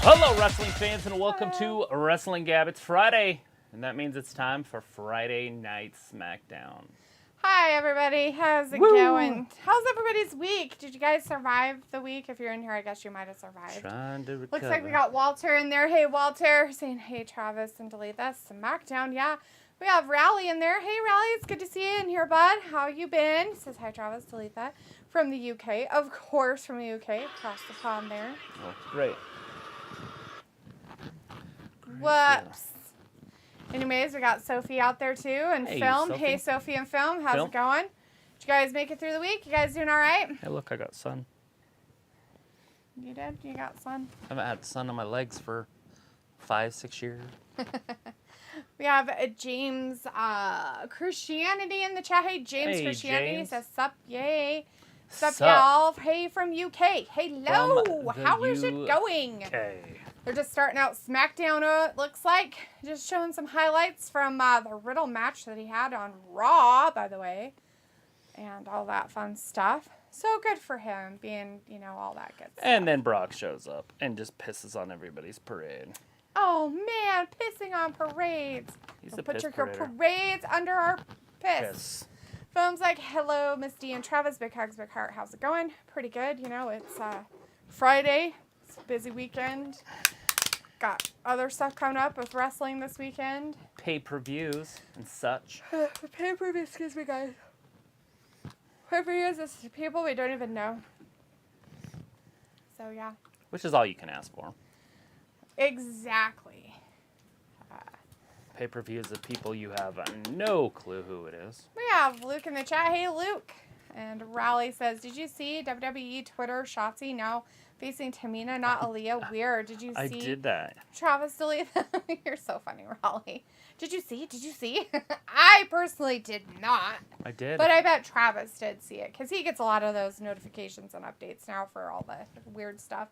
Hello, wrestling fans, and welcome to Wrestling Gab. It's Friday, and that means it's time for Friday Night Smackdown. Hi, everybody. How's it going? How's everybody's week? Did you guys survive the week? If you're in here, I guess you might have survived. Trying to recover. Looks like we got Walter in there. Hey, Walter. Saying, hey, Travis, and delete this. Smackdown, yeah. We have Rally in there. Hey, Rally, it's good to see you in here, bud. How you been? He says, hi, Travis, delete that. From the UK. Of course, from the UK. Across the pond there. Oh, great. Whoops. Anyways, we got Sophie out there, too, and Hey, Film. Sophie. Hey, Sophie and Film. How's Film. it going? Did you guys make it through the week? You guys doing all right? Hey, look, I got sun. You did? You got sun? I haven't had sun on my legs for 5-6 years. We have James Christianity in the chat. Hey, James Hey, Christianity James. says, sup, yay. Sup, Sup. y'all. Hey, from UK. Hello. From the How is it going? Okay. They're just starting out SmackDown, it looks like. Just showing some highlights from the Riddle match that he had on Raw, by the way. And all that fun stuff. So good for him being, all that good stuff. And then Brock shows up and just pisses on everybody's parade. Oh, man, pissing on parades. He's Don't a put piss your parader. parades under our piss. Piss. Film's like, hello, Miss D and Travis. Big hugs, big heart. How's it going? Pretty good. It's Friday. It's a busy weekend. Got other stuff coming up with wrestling this weekend. Pay-per-views and such. Pay-per-view, excuse me, guys. Pay-per-views is people we don't even know. So, yeah. Which is all you can ask for. Exactly. Pay-per-views of people you have no clue who it is. We have Luke in the chat. Hey, Luke. And Raleigh says, did you see WWE Twitter Shotzi now facing Tamina, not Aaliyah? Weird. Did you see? I did that. Travis delete. You're so funny, Raleigh. Did you see? Did you see? I personally did not. I did. But I bet Travis did see it because he gets a lot of those notifications and updates now for all the weird stuff.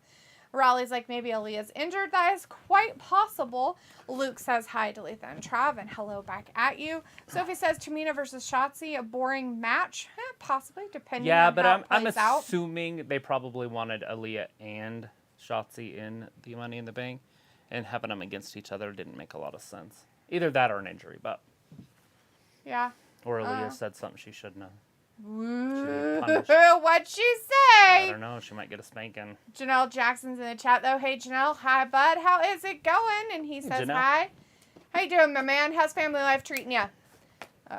Raleigh's like, maybe Aaliyah's injured. That is quite possible. Luke says, hi, delete that and Trav, and hello back at you. Sophie says, Tamina versus Shotzi, a boring match. Possibly, depending on but how it I'm plays out. assuming they probably wanted Aaliyah and Shotzi in the Money in the Bank, and having them against each other didn't make a lot of sense. Either that or an injury, but Yeah. or Aaliyah said something she shouldn't have. What'd she I say? don't know. She might get a spanking. Janelle Jackson's in the chat, though. Hey, Janelle. Hi, bud. How is it going? And he says, Janelle. hi. How you doing, my man? How's family life treating you?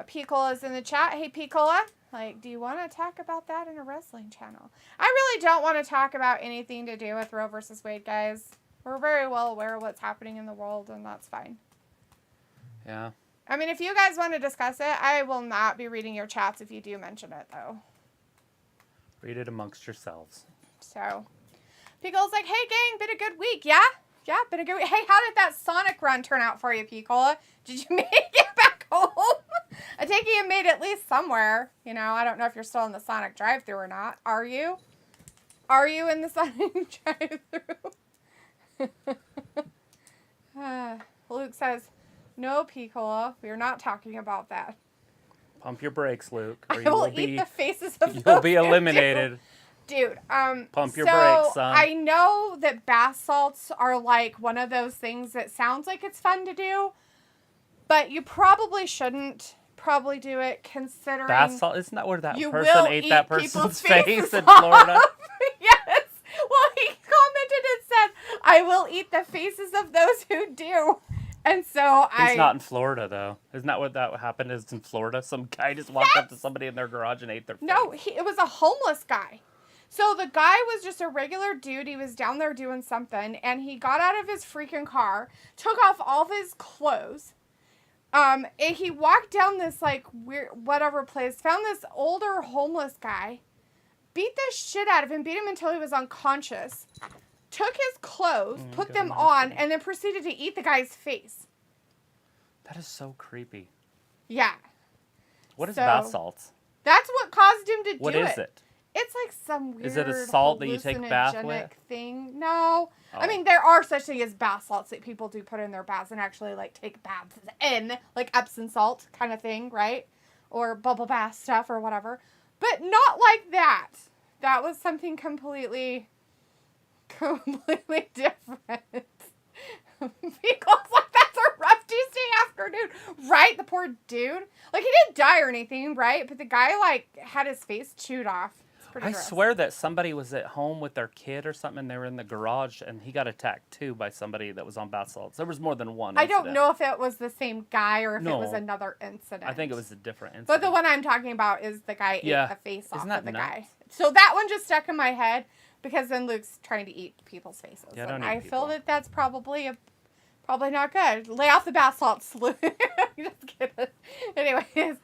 Picola's in the chat. Hey, Picola. Like, do you want to talk about that in a wrestling channel? I really don't want to talk about anything to do with Roe versus Wade, guys. We're very well aware of what's happening in the world, and that's fine. Yeah. I mean, if you guys want to discuss it, I will not be reading your chats if you do mention it, though. Read it amongst yourselves. So, Picole's like, hey, gang, been a good week, yeah? Yeah, been a good week. Hey, how did that Sonic run turn out for you, Picola? Did you make it back home? I take it you made it at least somewhere. I don't know if you're still in the Sonic drive-thru or not. Are you? Are you in the Sonic drive-thru? Luke says, no, Piccola, we are not talking about that. Pump your brakes, Luke, or I you will will eat be the faces of you'll those be who do. eliminated. Dude, Pump your so brakes, son. I know that bath salts are like one of those things that sounds like it's fun to do, but you probably shouldn't probably do it considering Bath salt? Isn't that where that you person will ate eat that people's person's faces face in off. Florida? Yes. Well, he commented and said, I will eat the faces of those who do. And so He's not in Florida, though. Isn't that what that happened is in Florida? Some guy just walked up to somebody in their garage and ate their face. No, it was a homeless guy. So the guy was just a regular dude. He was down there doing something, and he got out of his freaking car, took off all of his clothes. And he walked down this, like, weird, whatever place, found this older homeless guy, beat the shit out of him, beat him until he was unconscious, took his clothes, put them on, and then proceeded to eat the guy's face. That is so creepy. Yeah. What is bath salts? That's what caused him to do it. What is it? It's like some weird Is it a salt that you take bath with? Thing. No. Oh. I mean, there are such things as bath salts that people do put in their baths and actually, like, take baths in. Like Epsom salt kind of thing, right? Or bubble bath stuff or whatever. But not like that. That was something completely different. poor dude. Like, he didn't die or anything, right? But the guy, like, had his face chewed off. It's pretty I gross. swear that somebody was at home with their kid or something, and they were in the garage, and he got attacked, too, by somebody that was on bath salts. There was more than one I incident. don't know if it was the same guy or if it was No. another incident. I think it was a different incident. But the one I'm talking about is the guy ate the face off Isn't that of the nuts? guy. So that one just stuck in my head because then Luke's trying to eat people's faces. Yeah, don't and eat I people. feel that that's probably not good. Lay off the bath salts, Luke. Just kidding. Anyways,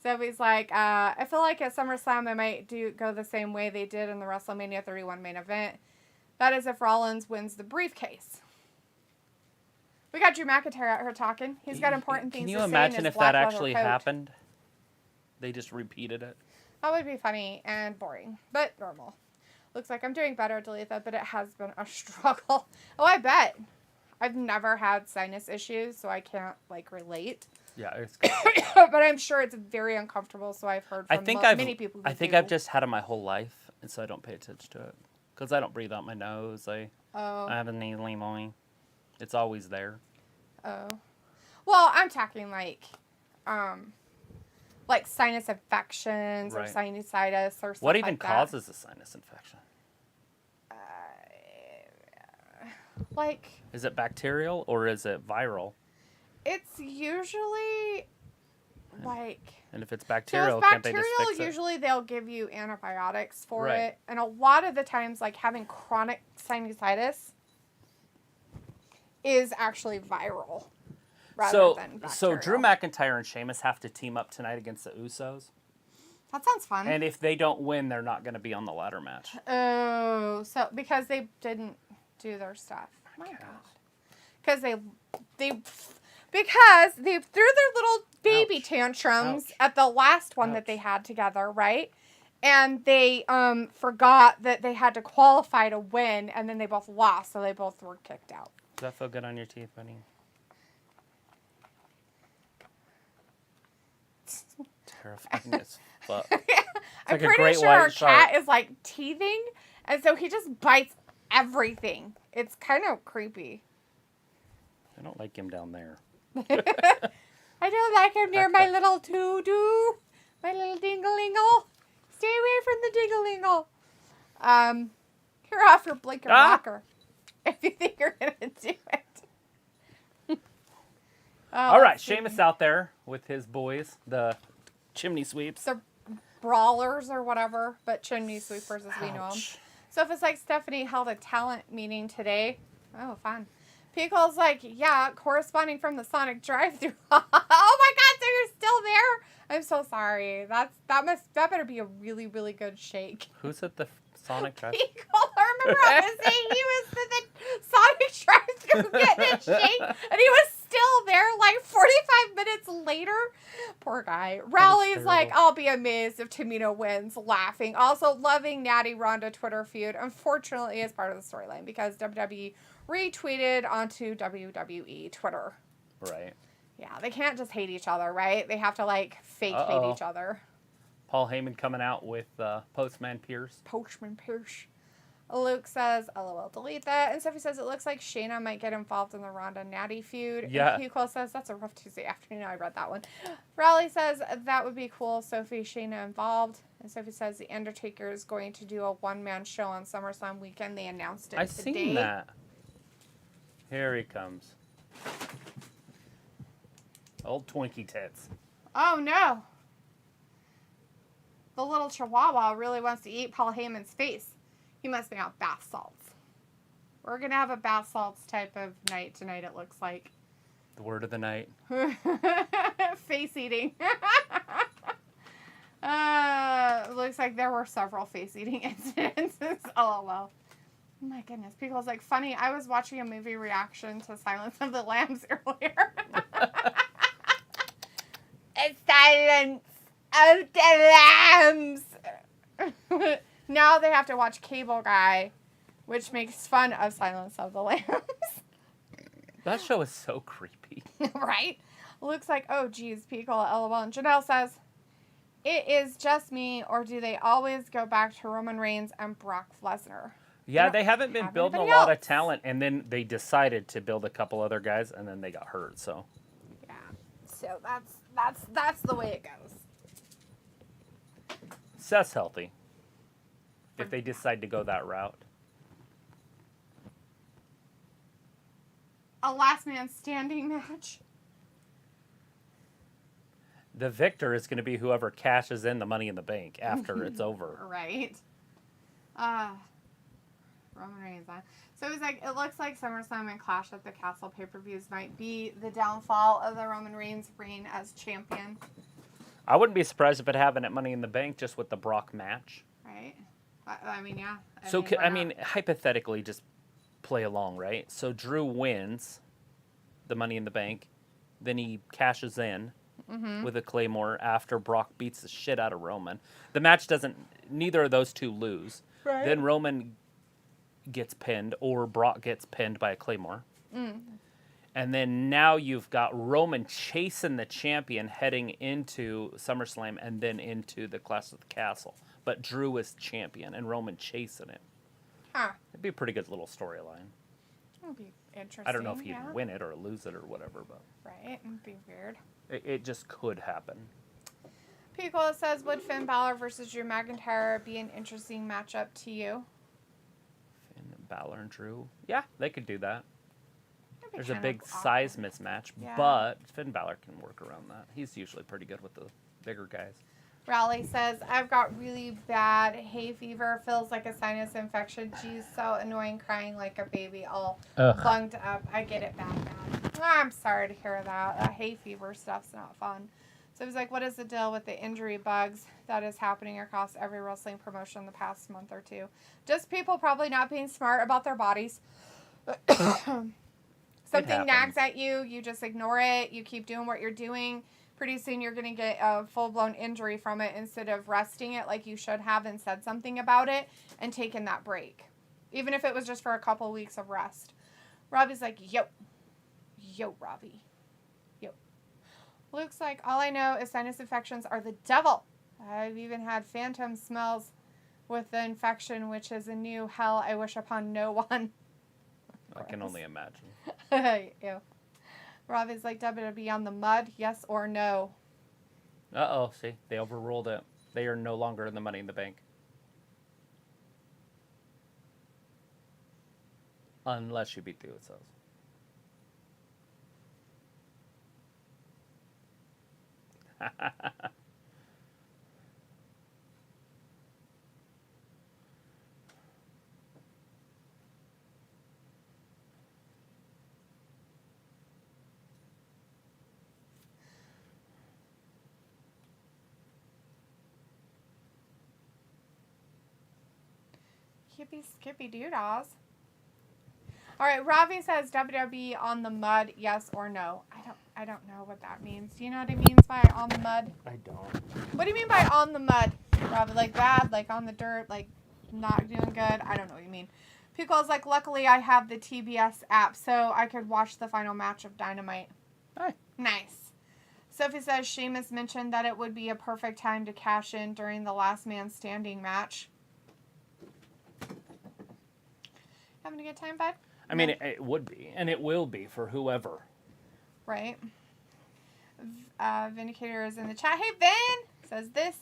so he's like, I feel like at SummerSlam they might go the same way they did in the WrestleMania 31 main event. That is if Rollins wins the briefcase. We got Drew McIntyre out here talking. He's got important things to say. Can you imagine if that actually happened? They just repeated it. That would be funny and boring, but normal. Looks like I'm doing better, Dalitha, but it has been a struggle. Oh, I bet. I've never had sinus issues, so I can't, like, relate. Yeah, it's but I'm sure it's very uncomfortable, so I've heard from many people who do. I've just had it my whole life, and so I don't pay attention to it. Because I don't breathe out my nose. I have a nasally voice. It's always there. Oh. Well, I'm talking, like sinus infections or sinusitis or something like that. What even causes a sinus infection? Is it bacterial or is it viral? It's usually And if it's bacterial, can't they just fix it? Usually they'll give you antibiotics for Right. it. And a lot of the times, like, having chronic sinusitis is actually viral rather than bacterial. So Drew McIntyre and Sheamus have to team up tonight against the Usos. That sounds fun. And if they don't win, they're not going to be on the ladder match. Oh, so because they didn't do their stuff. My God. Because they threw their little baby tantrums at the last one that they had together, right? And they forgot that they had to qualify to win, and then they both lost, so they both were kicked out. Does that feel good on your teeth, buddy? Terrifying as fuck. I'm pretty sure our cat is like teething, and so he just bites everything. It's kind of creepy. I don't like him down there. I don't like him near my little doo-doo. My little dingle-lingle. Stay away from the dingle-lingle. You're off your blinker rocker. If you think you're going to do it. All right, Sheamus out there with his boys, the chimney sweeps. The brawlers or whatever, but chimney sweepers as we know them. So if it's like Stephanie held a talent meeting today. Oh, fun. Pico's like, yeah, corresponding from the Sonic drive-thru. Oh my God, so you're still there? I'm so sorry. That better be a really, really good shake. Who's at the Sonic drive-thru? Pico, I remember I was saying he was at the Sonic drive-thru getting a shake, and he was still there like 45 minutes later. Poor guy. Rowley's like, I'll be amazed if Tamina wins, laughing. Also loving Natty Ronda Twitter feud. Unfortunately, as part of the storyline because WWE retweeted onto WWE Twitter. Right. Yeah, they can't just hate each other, right? They have to, like, fake hate each other. Paul Heyman coming out with Postman Pierce. Postman Pierce. Luke says, LOL, delete that. And Sophie says, it looks like Shayna might get involved in the Ronda Natty feud. Yeah. And Hugo says, that's a rough Tuesday afternoon. I read that one. Raleigh says, that would be cool. Sophie, Shayna involved. And Sophie says, The Undertaker is going to do a one-man show on SummerSlam weekend. They announced it today. I've seen that. Here he comes. Old Twinkie tits. Oh, no. The little chihuahua really wants to eat Paul Heyman's face. He must be on bath salts. We're going to have a bath salts type of night tonight, it looks like. The word of the night. Face eating. Looks like there were several face eating incidences. LOL. Oh my goodness. People's like, funny, I was watching a movie reaction to Silence of the Lambs earlier. It's Silence of the Lambs. Now they have to watch Cable Guy, which makes fun of Silence of the Lambs. That show is so creepy. Right? Looks like, oh geez, Pickle, LOL. And Janelle says, it is just me, or do they always go back to Roman Reigns and Brock Lesnar? Yeah, they haven't been building a lot of talent, and then they decided to build a couple other guys, and then they got hurt, so. Yeah. So That's the way it goes. Seth's healthy. If they decide to go that route. A last man standing match. The victor is going to be whoever cashes in the Money in the Bank after it's over. Right. Roman Reigns on. So it's like, it looks like SummerSlam and Clash at the Castle pay-per-views might be the downfall of the Roman Reigns reign as champion. I wouldn't be surprised if it happened at Money in the Bank just with the Brock match. Right. I mean, yeah. I mean, hypothetically, just play along, right? So Drew wins the Money in the Bank. Then he cashes in with a Claymore after Brock beats the shit out of Roman. The match doesn't... Neither of those two lose. Right. Then Roman gets pinned or Brock gets pinned by a Claymore. And then now you've got Roman chasing the champion heading into SummerSlam and then into the Clash of the Castle. But Drew is champion and Roman chasing him. Huh. It'd be a pretty good little storyline. It would be interesting. I don't know if he'd win it or lose it or whatever, but... Right. It'd be weird. It just could happen. Pico says, would Finn Balor versus Drew McIntyre be an interesting matchup to you? Finn Balor and Drew? Yeah, they could do that. There's a kind big of size mismatch, Yeah. but Finn Balor can work around that. He's usually pretty good with the bigger guys. Raleigh says, I've got really bad hay fever. Feels like a sinus infection. Geez, so annoying, crying like a baby, all bunged up. I get it bad. I'm sorry to hear that. Hay fever stuff's not fun. So he's like, what is the deal with the injury bugs that is happening across every wrestling promotion the past month or two? Just people probably not being smart about their bodies. Something nags at you, you just ignore it, you keep doing what you're doing. Pretty soon you're going to get a full-blown injury from it instead of resting it like you should have and said something about it and taken that break. Even if it was just for a couple weeks of rest. Robbie's like, yo, Robbie. Yo. Luke's like, all I know is sinus infections are the devil. I've even had phantom smells with the infection, which is a new hell I wish upon no one. I can only imagine. Ew. Robbie's like, WWE on the mud, yes or no? Uh-oh, see? They overruled it. They are no longer in the Money in the Bank. Unless you beat the Usos. Hippie skippy doodah. All right, Ravi says WWE on the mud, yes or no? I don't know what that means. Do you know what it means by on the mud? I don't. What do you mean by on the mud, Ravi? Like bad, like on the dirt, like not doing good? I don't know what you mean. Pico's like, luckily I have the TBS app, so I could watch the final match of Dynamite. Hi. Nice. Sophie says Sheamus mentioned that it would be a perfect time to cash in during the last man standing match. Having a good time, bud? I mean, it would be, and it will be for whoever. Right. Vindicator is in the chat. Hey, Vin! Says this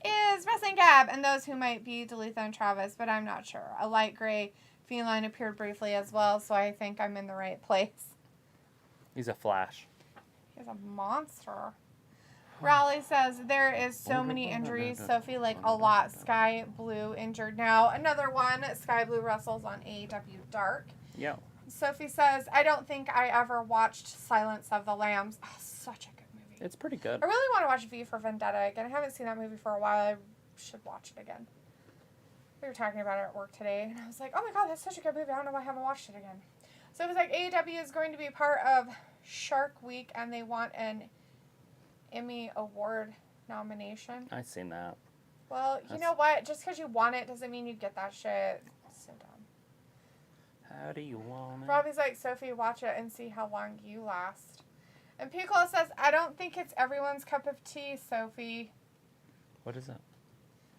is Wrestling Gab, and those who might be Dalitha and Travis, but I'm not sure. A light gray feline appeared briefly as well, so I think I'm in the right place. He's a Flash. He's a monster. Raleigh says there is so many injuries. Sophie, like a lot. Sky Blue injured now. Another one. Sky Blue wrestles on AEW Dark. Yeah. Sophie says, I don't think I ever watched Silence of the Lambs. Oh, such a good movie. It's pretty good. I really want to watch V for Vendetta again. I haven't seen that movie for a while. I should watch it again. We were talking about it at work today, and I was like, oh my god, that's such a good movie. I don't know why I haven't watched it again. So it was like AEW is going to be part of Shark Week, and they want an Emmy Award nomination. I've seen that. Well, you know what? Just because you want it doesn't mean you get that shit. So dumb. How do you want it? Robbie's like, Sophie, watch it and see how long you last. And Piccolo says, I don't think it's everyone's cup of tea, Sophie. What is it?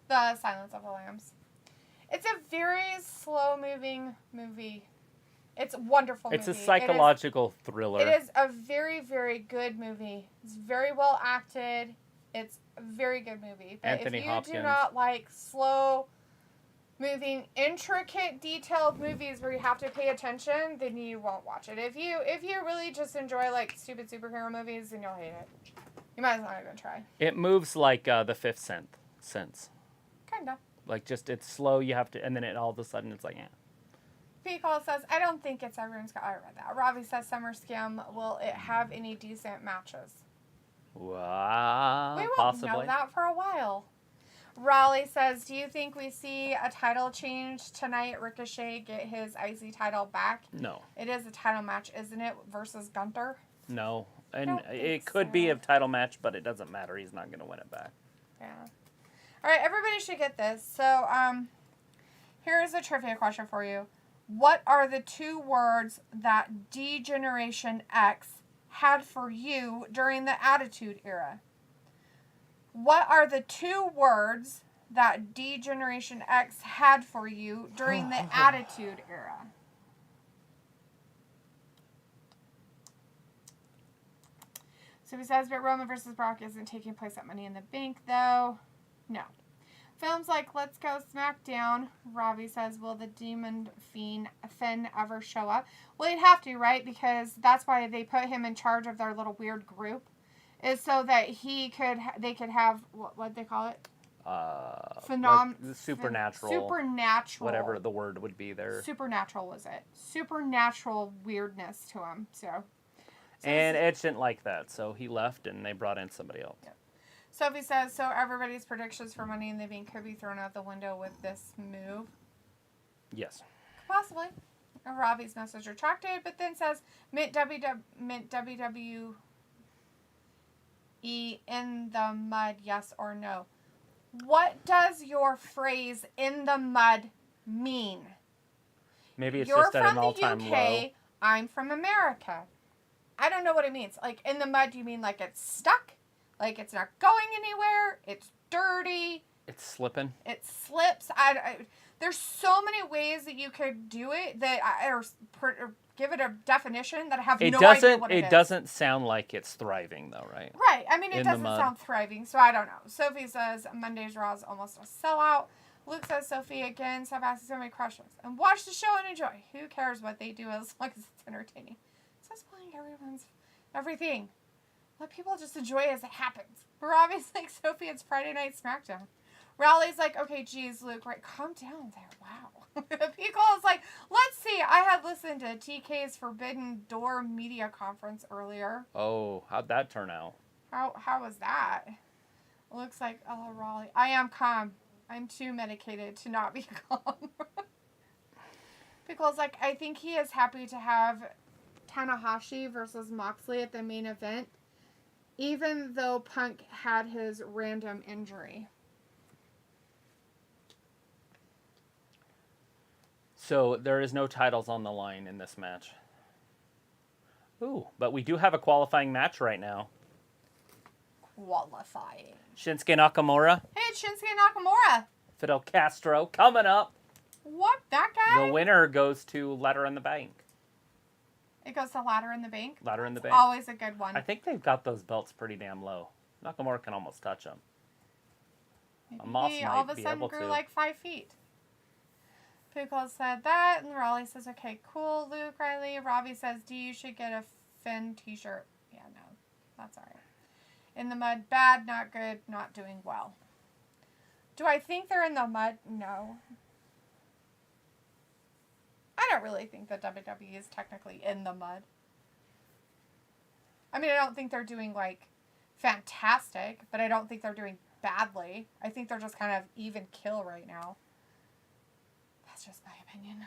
The Silence of the Lambs. It's a very slow-moving movie. It's a wonderful movie. It's a psychological thriller. It is a very, very good movie. It's very well acted. It's a very good movie. But Anthony if you Hopkins. do not like slow moving, intricate, detailed movies where you have to pay attention, then you won't watch it. If you really just enjoy like stupid superhero movies, then you'll hate it. You might as well not even try. It moves like the Fifth Sense. Kinda. Like just it's slow. You have to, and then it all of a sudden it's like, yeah. P-Call says, I don't think it's everyone's got. I read that. Ravi says, Summer Scam, will it have any decent matches? Wow. We won't Possibly. know that for a while. Raleigh says, do you think we see a title change tonight? Ricochet get his IC title back? No. It is a title match, isn't it? Versus Gunther? No. And Don't think it could so. be a title match, but it doesn't matter. He's not going to win it back. Yeah. All right, everybody should get this. So, here's a trivia question for you. What are the 2 words that D-Generation X had for you during the Attitude Era? What are the 2 words that D-Generation X had for you during the Attitude Era? So he says, but Roman versus Brock isn't taking place at Money in the Bank, though. No. Films like Let's Go Smackdown, Robbie says, will the Demon Finn ever show up? Well, he'd have to, right? Because that's why they put him in charge of their little weird group. Is so that they could have, what they call it? Like supernatural. Supernatural. Whatever the word would be there. Supernatural was it. Supernatural weirdness to him, so And Edge didn't like that, so he left and they brought in somebody else. Yep. Sophie says, so everybody's predictions for Money in the Bank could be thrown out the window with this move? Yes. Possibly. Robbie's message retracted, but then says, mint WWE in the mud, yes or no? What does your phrase in the mud mean? Maybe it's You're just at an all-time from the UK, low. I'm from America. I don't know what it means. Like, in the mud, do you mean like it's stuck? Like it's not going anywhere? It's dirty? It's slipping. It slips? There's so many ways that you could do it that or give it a definition that I have no idea what it is. It doesn't sound like it's thriving, though, right? Right. I mean, it In the doesn't mud. sound thriving, so I don't know. Sophie says Monday's Raw is almost a sellout. Luke says Sophie again. Stop asking so many questions. And watch the show and enjoy. Who cares what they do as long as it's entertaining? Stop spoiling everything. Let people just enjoy it as it happens. Robbie's like, Sophie, it's Friday Night Smackdown. Rowley's like, okay, geez, Luke, right, calm down there. Wow. Pico is like, let's see. I had listened to TK's Forbidden Door media conference earlier. Oh, how'd that turn out? How was that? Looks like, oh, Raleigh. I am calm. I'm too medicated to not be calm. Pickle's like, I think he is happy to have Tanahashi versus Moxley at the main event, even though Punk had his random injury. So there is no titles on the line in this match. Ooh, but we do have a qualifying match right now. Qualifying. Shinsuke Nakamura, Hey, it's Shinsuke Nakamura. Fidel Castro coming up. What? That guy? The winner goes to Ladder in the Bank. It goes to Ladder in the Bank. Ladder in the Bank. Always a good one. I think they've got those belts pretty damn low. Nakamura can almost touch them. He all of a sudden grew like 5 feet. Pickle said that, and Raleigh says, okay, cool, Luke, Riley. Robbie says, you should get a Finn t-shirt. Yeah, no, that's all right. In the mud, bad, not good, not doing well. Do I think they're in the mud? No. I don't really think that WWE is technically in the mud. I mean, I don't think they're doing, like, fantastic, but I don't think they're doing badly. I think they're just kind of even kill right now. That's just my opinion.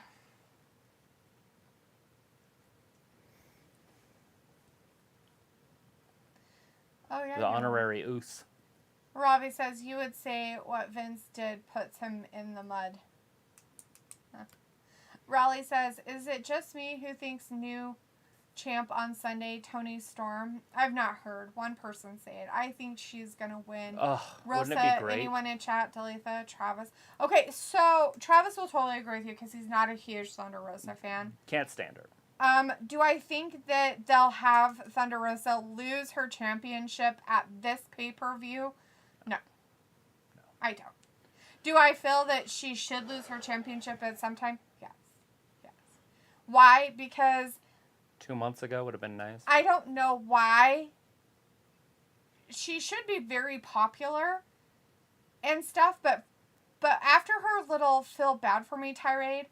Oh, yeah. The honorary Oos. Robbie says, you would say what Vince did puts him in the mud. Huh. Raleigh says, is it just me who thinks new champ on Sunday, Toni Storm. I've not heard one person say it. I think she's going to win. Oh, Rosa, wouldn't it be great? anyone in chat, Dalitha, Travis. Okay, so Travis will totally agree with you because he's not a huge Thunder Rosa fan. Can't stand her. Do I think that they'll have Thunder Rosa lose her championship at this pay-per-view? No. I don't. Do I feel that she should lose her championship at some time? Yes. Why? Because 2 months ago would have been nice. I don't know why. She should be very popular and stuff, but after her little feel bad for me tirade,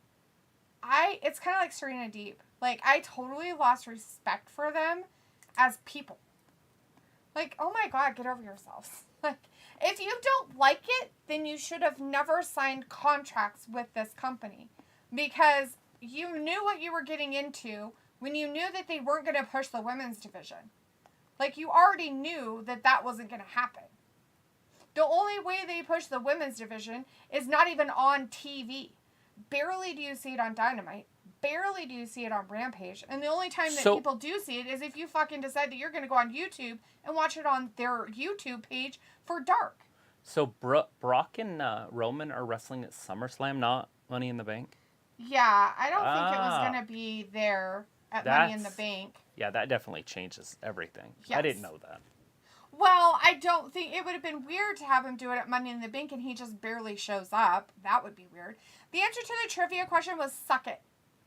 it's kind of like Serena Deeb. Like, I totally lost respect for them as people. Like, oh my God, get over yourselves. Like, if you don't like it, then you should have never signed contracts with this company. Because you knew what you were getting into when you knew that they weren't going to push the women's division. Like, you already knew that that wasn't going to happen. The only way they push the women's division is not even on TV. Barely do you see it on Dynamite. Barely do you see it on Rampage. And the only time that people do see it is if you fucking decide that you're going to go on YouTube and watch it on their YouTube page for Dark. So Brock and Roman are wrestling at SummerSlam, not Money in the Bank? Yeah, I don't think it was going to be there at Money in the Bank. Yeah, that definitely changes everything. Yes. I didn't know that. Well, I don't think it would have been weird to have him do it at Money in the Bank and he just barely shows up. That would be weird. The answer to the trivia question was suck it.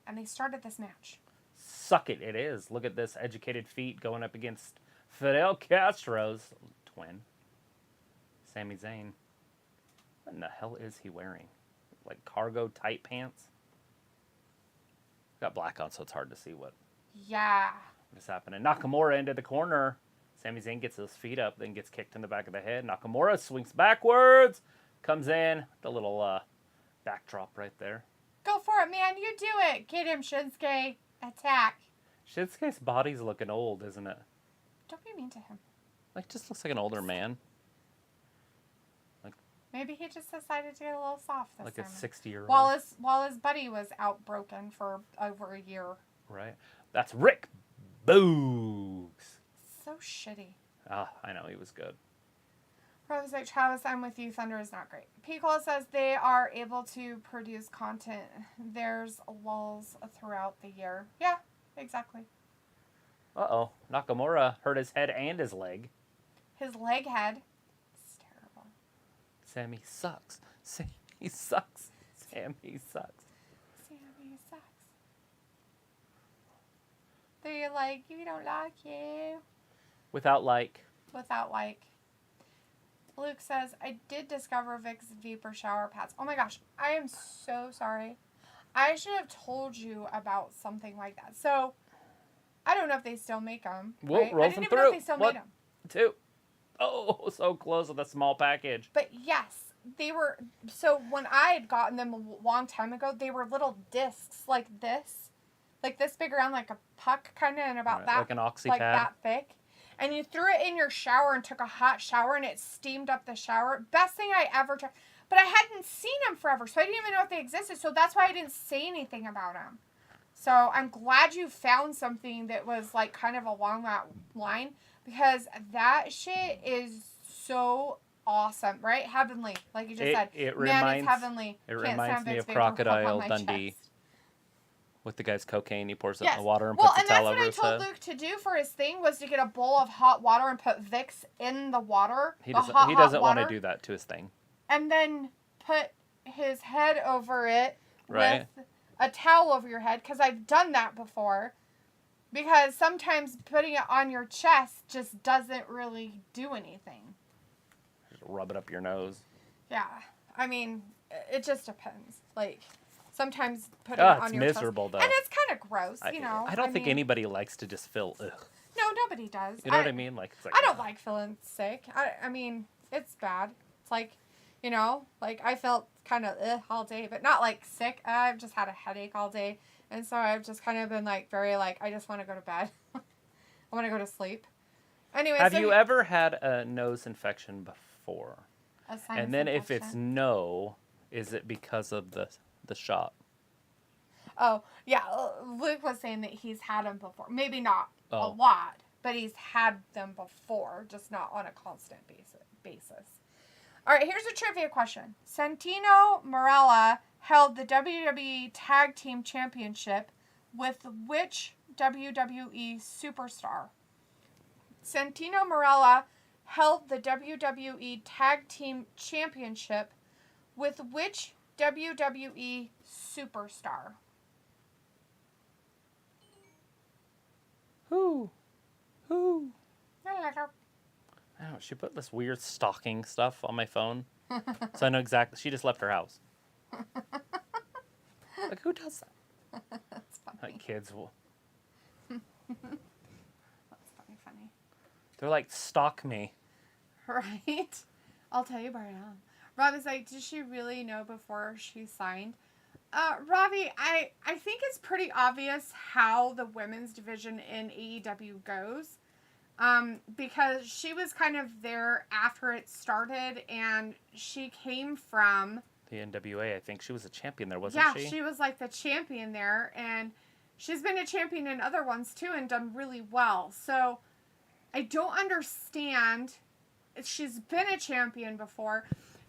And they started this match. Suck it, it is. Look at this educated feet going up against Fidel Castro's twin, Sami Zayn. What in the hell is he wearing? Like cargo tight pants? Got black on, so it's hard to see what is happening. Nakamura into the corner. Sami Zayn gets his feet up, then gets kicked in the back of the head. Nakamura swings backwards, comes in. The little backdrop right there. Go for it, man. You do it. Get him, Shinsuke. Attack. Shinsuke's body's looking old, isn't it? Don't be mean to him. Like, just looks like an older man. Like, maybe he just decided to get a little soft this like time. a 60-year-old. While his buddy was out broken for over a year. Right. That's Rick Boogs. So shitty. Ah, I know. He was good. Rose like, Travis, I'm with you. Thunder is not great. P. Cole says they are able to produce content. There's lulls throughout the year. Yeah, exactly. Uh-oh. Nakamura hurt his head and his leg. His leg head. It's terrible. Sammy sucks. Sammy sucks. Sammy sucks. Sammy sucks. They're like, we don't like you. Without like. Without like. Luke says, I did discover Vicks Vapor Shower Pads. Oh my gosh, I am so sorry. I should have told you about something like that. So, I don't know if they still make them. Whoa, right? roll I didn't them even through. know if they still made them. 2. Oh, so close with a small package. But yes, they were, so when I had gotten them a long time ago, they were little discs like this big around like a puck kind of, and about that. Like an oxy like pad. that thick. And you threw it in your shower and took a hot shower and it steamed up the shower. Best thing I ever tried. But I hadn't seen them forever, so I didn't even know if they existed. So that's why I didn't say anything about them. So I'm glad you found something that was like kind of along that line, because that shit is so awesome, right? Heavenly, like you just said. It Man, it's heavenly. It Can't reminds stand me Vicks of Vapor Rub Crocodile on my Dundee. chest. With the guy's cocaine, he pours it Yes. in the water and well, puts a towel over and his that's what I head. told Luke to do for his thing, was to get a bowl of hot water and put Vicks in the water. He doesn't want to do that to his thing. And then put his head over it Right. with a towel over your head, because I've done that before. Because sometimes putting it on your chest just doesn't really do anything. Just rub it up your nose. Yeah. I mean, it just depends. Like, sometimes putting it on your chest. It's miserable, though. And it's kind of gross, you know. I don't think anybody likes to just feel, ugh. No, nobody does. You know what I mean? Like, it's like, I don't like feeling sick. I mean, it's bad. It's like, you know, like I felt kind of all day, but not like sick. I've just had a headache all day. And so I've just kind of been like very like, I just want to go to bed. I want to go to sleep. Anyway, have you ever had a nose infection before? A sinus and then infection? if it's no, is it because of the shot? Oh, yeah. Luke was saying that he's had them before. Maybe not a Oh. lot, but he's had them before, just not on a constant basis. All right, here's a trivia question. Santino Marella held the WWE Tag Team Championship with which WWE superstar? Santino Marella held the WWE Tag Team Championship with which WWE superstar? Who? I I don't know. She put this weird stalking stuff on my phone. So I know exactly. She just left her house. Like, who does that? That's funny. Like, kids will. That's funny. They're like, stalk me. Right? I'll tell you right now. Robbie's like, did she really know before she signed? Robbie, I think it's pretty obvious how the women's division in AEW goes. Because she was kind of there after it started, and she came from The NWA, I think she was a champion there, wasn't she? Yeah, she was like the champion there, and she's been a champion in other ones too and done really well. So I don't understand. She's been a champion before.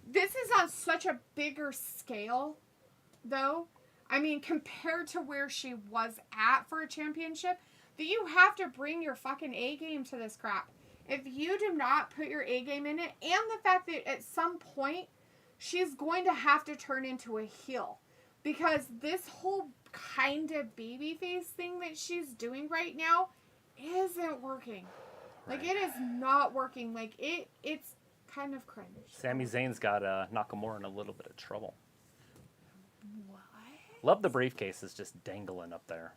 This is on such a bigger scale, though. I mean, compared to where she was at for a championship, that you have to bring your fucking A game to this crap. If you do not put your A game in it, and the fact that at some point she's going to have to turn into a heel, because this whole kind of babyface thing that she's doing right now isn't working. Like, it is not working. Like, it's kind of cringe. Sami Zayn's got Nakamura in a little bit of trouble. What? Love the briefcases just dangling up there.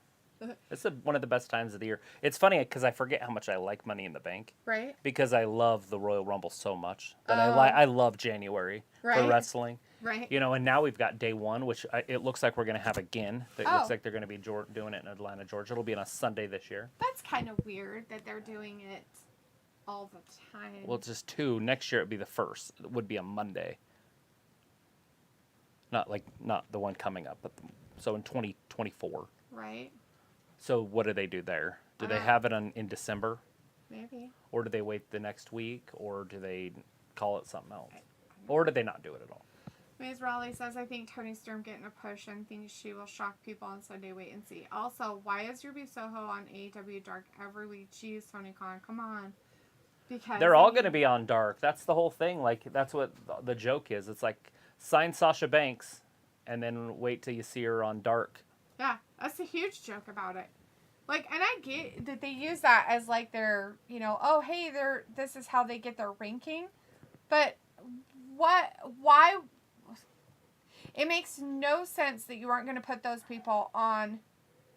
It's one of the best times of the year. It's funny because I forget how much I like Money in the Bank. Right. Because I love the Royal Rumble so much. But I love January for wrestling. Right. You know, and now we've got day one, which it looks like we're going to have again. It looks like they're going to be doing it in Atlanta, Georgia. It'll be on a Sunday this year. That's kind of weird that they're doing it all the time. Well, it's just two. Next year it'd be the first. It would be a Monday. Not the one coming up, but so in 2024. Right. So what do they do there? Do they have it in December? Maybe. Or do they wait the next week? Or do they call it something else? Or do they not do it at all? Ms. Raleigh says, I think Tony Storm getting a push and thinks she will shock people on Sunday. Wait and see. Also, why is Ruby Soho on AEW Dark every week? Jeez, Tony Khan, come on. Because they're all going to be on Dark. That's the whole thing. Like, that's what the joke is. It's like, sign Sasha Banks and then wait till you see her on Dark. Yeah, that's a huge joke about it. Like, and I get that they use that as like their, oh, hey, this is how they get their ranking. But why? It makes no sense that you aren't going to put those people on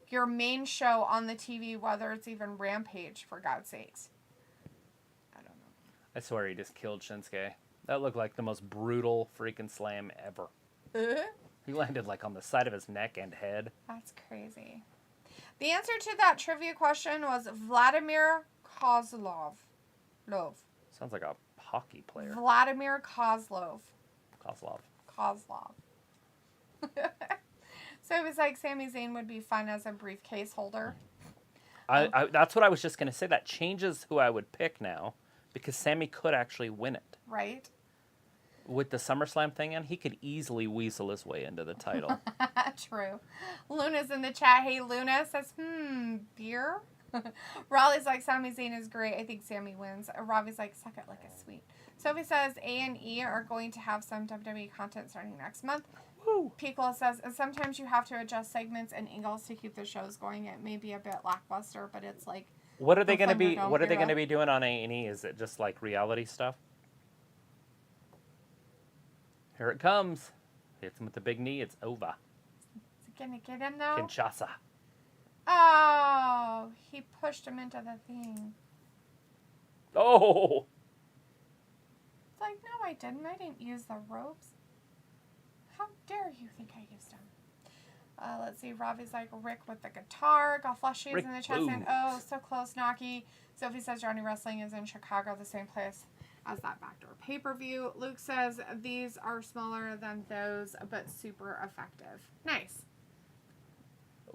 your main show on the TV, whether it's even Rampage, for God's sakes. I don't know. I swear he just killed Shinsuke. That looked like the most brutal freaking slam ever. He landed like on the side of his neck and head. That's crazy. The answer to that trivia question was Vladimir Kozlov. Sounds like a hockey player. Vladimir Kozlov. Kozlov. So it was like Sami Zayn would be fun as a briefcase holder. I that's what I was just going to say. That changes who I would pick now, because Sami could actually win it. Right. With the SummerSlam thing in, he could easily weasel his way into the title. True. Luna's in the chat. Hey, Luna says, beer? Raleigh's like, Sami Zayn is great. I think Sami wins. Robbie's like, suck it like a sweet. Sophie says, A&E are going to have some WWE content starting next month. Woo. Piccolo says, and sometimes you have to adjust segments and angles to keep the shows going. It may be a bit lackluster, but it's like... What are they going to be? What are they going to be doing on A&E? Is it just like reality stuff? Here it comes. Hits him with the big knee. It's over. Is it going to get him, though? Kinshasa. Oh, he pushed him into the thing. Oh! It's like, no, I didn't. I didn't use the ropes. How dare you think I used them? Let's see. Robbie's like, Rick with the guitar. Golf Flushy is in the chat saying, oh, so close, Naki. Sophie says Johnny Wrestling is in Chicago, the same place as that backdoor pay-per-view. Luke says these are smaller than those, but super effective. Nice.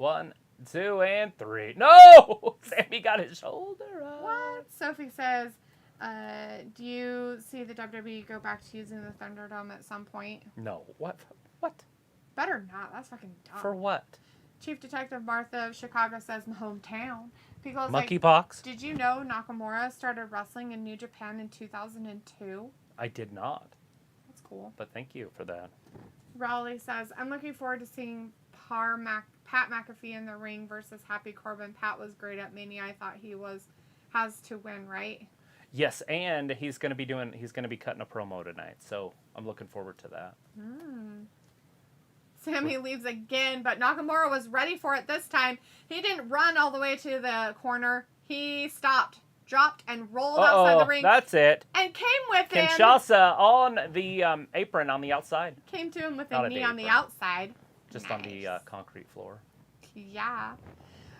1, 2, and 3. No! Sammy got his shoulder up. What? Sophie says, do you see the WWE go back to using the Thunderdome at some point? No. What? What? Better not. That's fucking dumb. For what? Chief Detective Martha of Chicago says, my hometown. Because, Monkeypox? Did you know Nakamura started wrestling in New Japan in 2002? I did not. That's cool. But thank you for that. Rowley says, I'm looking forward to seeing Pat McAfee in the ring versus Happy Corbin. Pat was great at Mania. I thought he has to win, right? Yes, and he's going to be cutting a promo tonight. So I'm looking forward to that. Sammy leaves again, but Nakamura was ready for it this time. He didn't run all the way to the corner. He stopped, dropped, and rolled outside the ring. That's it. And came with him. Kinshasa on the apron on the outside. Came to him with a knee on the outside. Just nice. On the concrete floor. Yeah.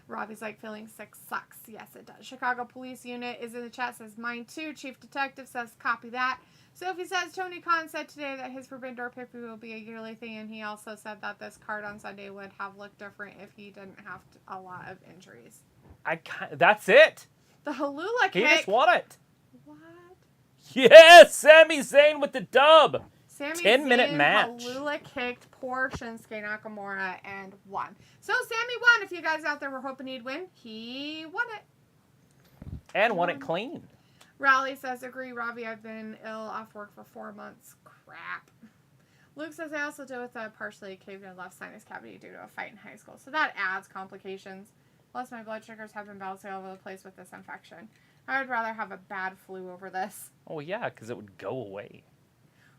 Robbie's like, feeling sick sucks. Yes, it does. Chicago Police Unit is in the chat, says mine too. Chief Detective says copy that. Sophie says Tony Khan said today that his Forbidden Door pay-per-view will be a yearly thing, and he also said that this card on Sunday would have looked different if he didn't have a lot of injuries. That's it. The Halula kick. He just won it. What? Yes, Sami Zayn with the dub. Sami 10-minute Zayn match. Halula kicked poor Shinsuke Nakamura and won. So Sami won. If you guys out there were hoping he'd win, he won it. And won it clean. Raleigh says, agree, Robbie, I've been ill off work for 4 months. Crap. Luke says, I also deal with a partially caved-in left sinus cavity due to a fight in high school. So that adds complications. Plus, my blood sugars have been bouncing all over the place with this infection. I would rather have a bad flu over this. Oh, yeah, because it would go away.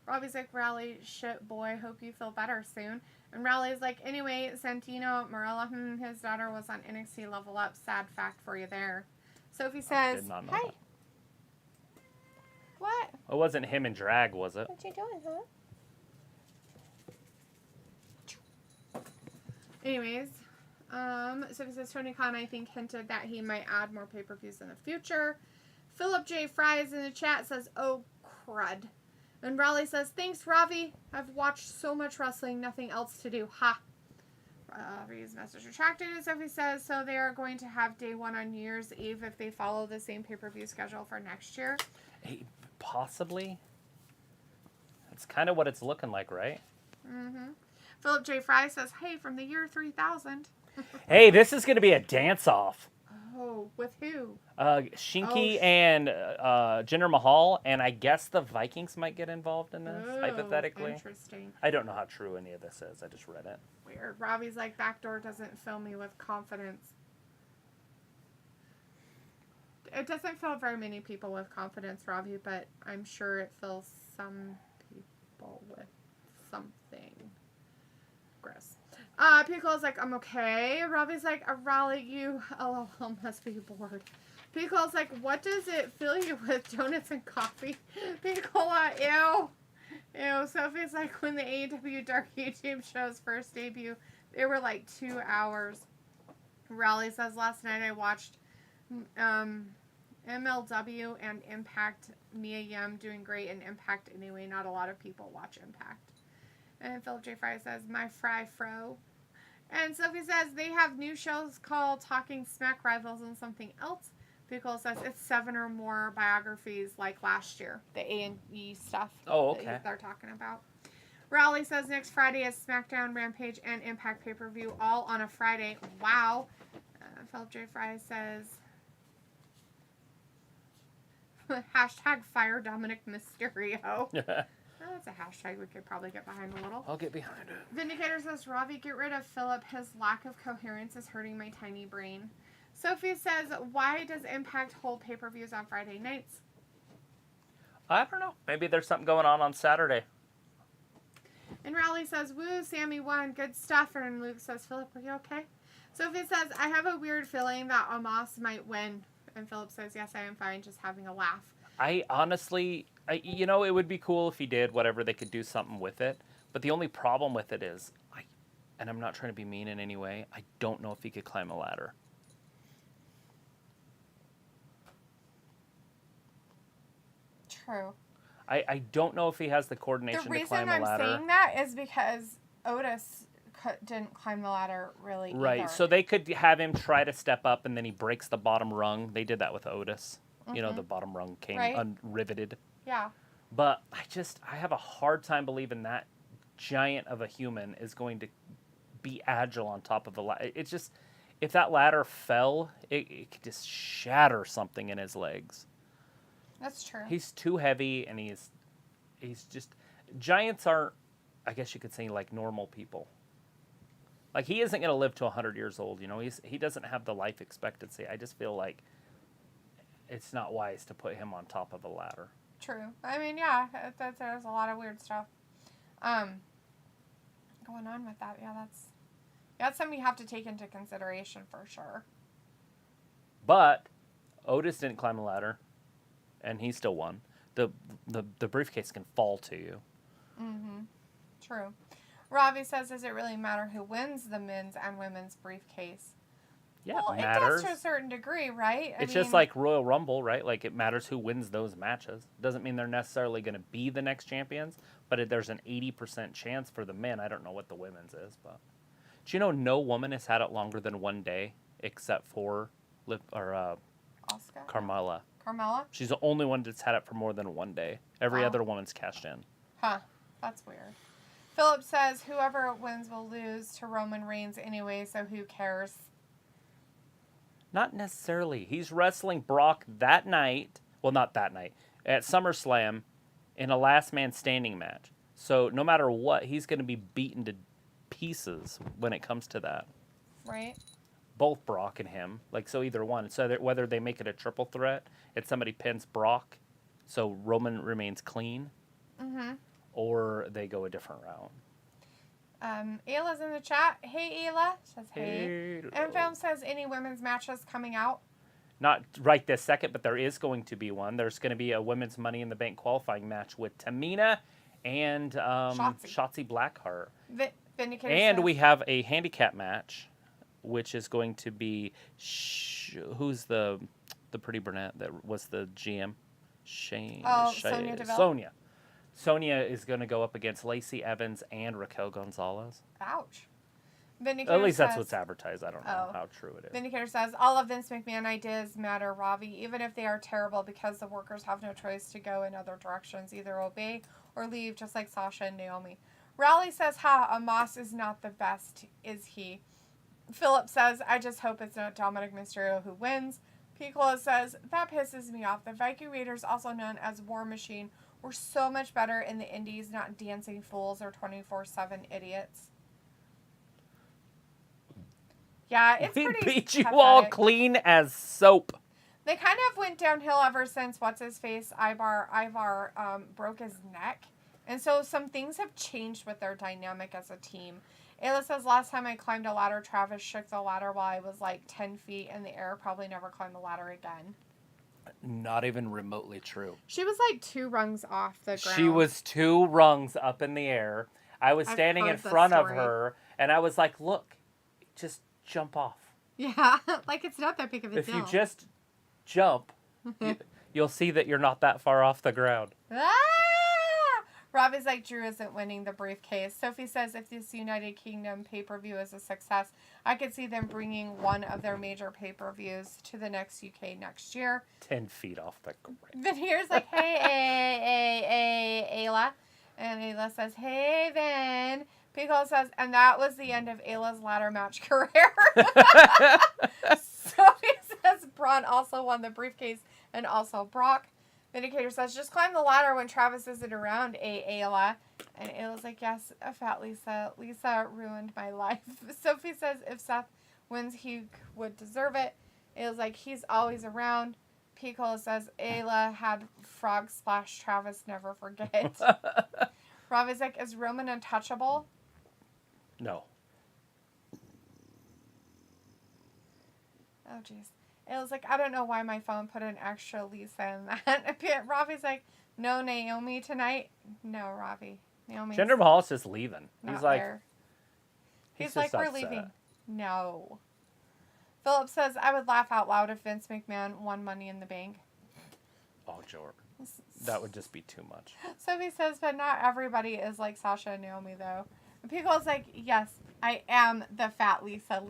Robbie's like, Raleigh, shit, boy, hope you feel better soon. And Raleigh's like, anyway, Santino Marella, his daughter was on NXT Level Up. Sad fact for you there. Sophie says, hi. That. What? It wasn't him in drag, was it? What you doing, huh? Anyways, Sophie says Tony Khan, I think, hinted that he might add more pay-per-views in the future. Philip J. Fries in the chat says, oh, crud. And Raleigh says, thanks, Ravi. I've watched so much wrestling, nothing else to do. Ha. Ravi's message retracted, and Sophie says, so they are going to have day one on New Year's Eve if they follow the same pay-per-view schedule for next year. Hey, possibly. That's kind of what it's looking like, right? Mm-hmm. Philip J. Fry says, hey, from the year 3000. Hey, this is going to be a dance-off. Oh, with who? Shinky and Jinder Mahal, and I guess the Vikings might get involved in this, hypothetically. Interesting. I don't know how true any of this is. I just read it. Weird. Robbie's like, backdoor doesn't fill me with confidence. It doesn't fill very many people with confidence, Robbie, but I'm sure it fills some people with something. Gross. Pico's like, I'm okay. Robbie's like, Raleigh, you LOL must be bored. Pico's like, what does it fill you with, donuts and coffee? Picola, ew. Ew. Sophie's like, when the AEW Dark YouTube show's first debut, they were like 2 hours. Raleigh says, last night I watched MLW and Impact. Mia Yim doing great in Impact anyway. Not a lot of people watch Impact. And Philip J. Fry says, my fry fro. And Sophie says they have new shows called Talking Smack Rivals and something else. Pickle says it's 7 or more biographies like last year. The A&E stuff. Oh, okay. That they're talking about. Raleigh says next Friday is SmackDown, Rampage, and Impact pay-per-view all on a Friday. Wow. Philip J. Fry says... hashtag fire Dominik Mysterio. That's a hashtag we could probably get behind a little. I'll get behind it. Vindicator says, Ravi, get rid of Philip. His lack of coherence is hurting my tiny brain. Sophie says, why does Impact hold pay-per-views on Friday nights? I don't know. Maybe there's something going on Saturday. And Raleigh says, woo, Sammy won. Good stuff. And Luke says, Philip, are you okay? Sophie says, I have a weird feeling that Omos might win. And Philip says, yes, I am fine. Just having a laugh. I honestly... it would be cool if he did whatever, they could do something with it. But the only problem with it is, and I'm not trying to be mean in any way, I don't know if he could climb a ladder. True. I don't know if he has the coordination to climb a ladder. The reason I'm saying that is because Otis didn't climb the ladder really Right. either. So they could have him try to step up, and then he breaks the bottom rung. They did that with Otis. You know, the bottom rung came unriveted. Yeah. But I have a hard time believing that giant of a human is going to be agile on top of the ladder. It's just, if that ladder fell, it could just shatter something in his legs. That's true. He's too heavy, and he's just, giants aren't, I guess you could say, like normal people. Like, he isn't going to live to 100 years old, you know. He doesn't have the life expectancy. I just feel like it's not wise to put him on top of a ladder. True. I mean, yeah, there's a lot of weird stuff going on with that. Yeah, that's something you have to take into consideration for sure. But Otis didn't climb a ladder, and he still won. The briefcase can fall to you. Mm-hmm. True. Robbie says, does it really matter who wins the men's and women's briefcase? Yeah, well, it matters. It does to a certain degree, right? It's just like Royal Rumble, right? Like, it matters who wins those matches. Doesn't mean they're necessarily going to be the next champions, but there's an 80% chance for the men. I don't know what the women's is, but do you know no woman has had it longer than one day except for Asuka? Carmella? Carmella? She's the only one that's had it for more than one day. Every other woman's cashed in. Huh. That's weird. Philip says, whoever wins will lose to Roman Reigns anyway, so who cares? Not necessarily. He's wrestling Brock that night. Well, not that night. At SummerSlam in a last man standing match. So no matter what, he's going to be beaten to pieces when it comes to that. Right. Both Brock and him. Like, so either one. So that whether they make it a triple threat, it's somebody pins Brock, so Roman remains clean, or they go a different route. Ayla's in the chat. Hey, Ayla. Says hey. And Film says, any women's matches coming out? Not right this second, but there is going to be one. There's going to be a women's Money in the Bank qualifying match with Tamina and Shotzi Blackheart. Vindicator and says, we have a handicap match, which is going to be who's the pretty brunette that was the GM? Sonya Deville. Sonya is going to go up against Lacey Evans and Raquel Gonzalez. Ouch. Vindicator At least says, that's what's advertised. I don't know how true it is. Vindicator says, all of Vince McMahon ideas matter, Ravi, even if they are terrible, because the workers have no choice to go in other directions, either obey or leave, just like Sasha and Naomi. Raleigh says, Omos is not the best, is he? Philip says, I just hope it's not Dominik Mysterio who wins. Piccolo says, that pisses me off. The Viking Raiders, also known as War Machine, were so much better in the indies, not dancing fools or 24/7 idiots. Yeah, it's we pretty beat you pathetic. all clean as soap. They kind of went downhill ever since what's-his-face, Ivar broke his neck. And so some things have changed with their dynamic as a team. Ayla says, last time I climbed a ladder, Travis shook the ladder while I was like 10 feet in the air. Probably never climbed the ladder again. Not even remotely true. She was like 2 rungs off the ground. She was 2 rungs up in the air. I was standing in front of her, and I was like, look, just jump off. Yeah, like it's not that big of a deal. If you just jump, you'll see that you're not that far off the ground. Ah! Robbie's like, Drew isn't winning the briefcase. Sophie says, if this United Kingdom pay-per-view is a success, I could see them bringing one of their major pay-per-views to the next UK next year. 10 feet off the ground. Then here's like, hey, Ayla. And Ayla says, hey, then. Piccolo says, and that was the end of Ayla's ladder match career. Sophie says, Braun also won the briefcase and also Brock. Vindicator says, just climb the ladder when Travis isn't around, Ayla. And Ayla's like, yes, a fat Lisa. Lisa ruined my life. Sophie says, if Seth wins, he would deserve it. Ayla's like, he's always around. Piccolo says, Ayla had frog splash, Travis never forget. Robbie's like, is Roman untouchable? No. Oh, jeez. It was like, I don't know why my phone put an extra Lisa in that. Robbie's like, no Naomi tonight. No, Robbie. Naomi. Jinder Mahal's just leaving. He's like, there. He's like, we're leaving. No. Philip says, I would laugh out loud if Vince McMahon won Money in the Bank. Oh, Jordan. That would just be too much. Sophie says, but not everybody is like Sasha and Naomi, though. And Pico's like, yes, I am the fat Lisa.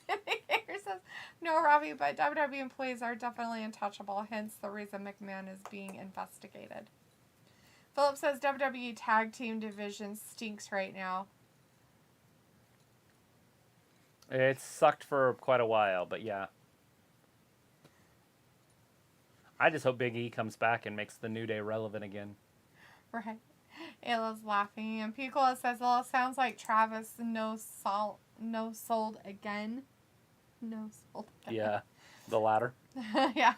Vindicator says, no, Robbie, but WWE employees are definitely untouchable, hence the reason McMahon is being investigated. Philip says WWE tag team division stinks right now. It sucked for quite a while, but yeah. I just hope Big E comes back and makes the New Day relevant again. Right. Ayla's laughing, and Piccola says, well, it sounds like Travis no sold again. No sold again. Yeah, the latter. Yeah.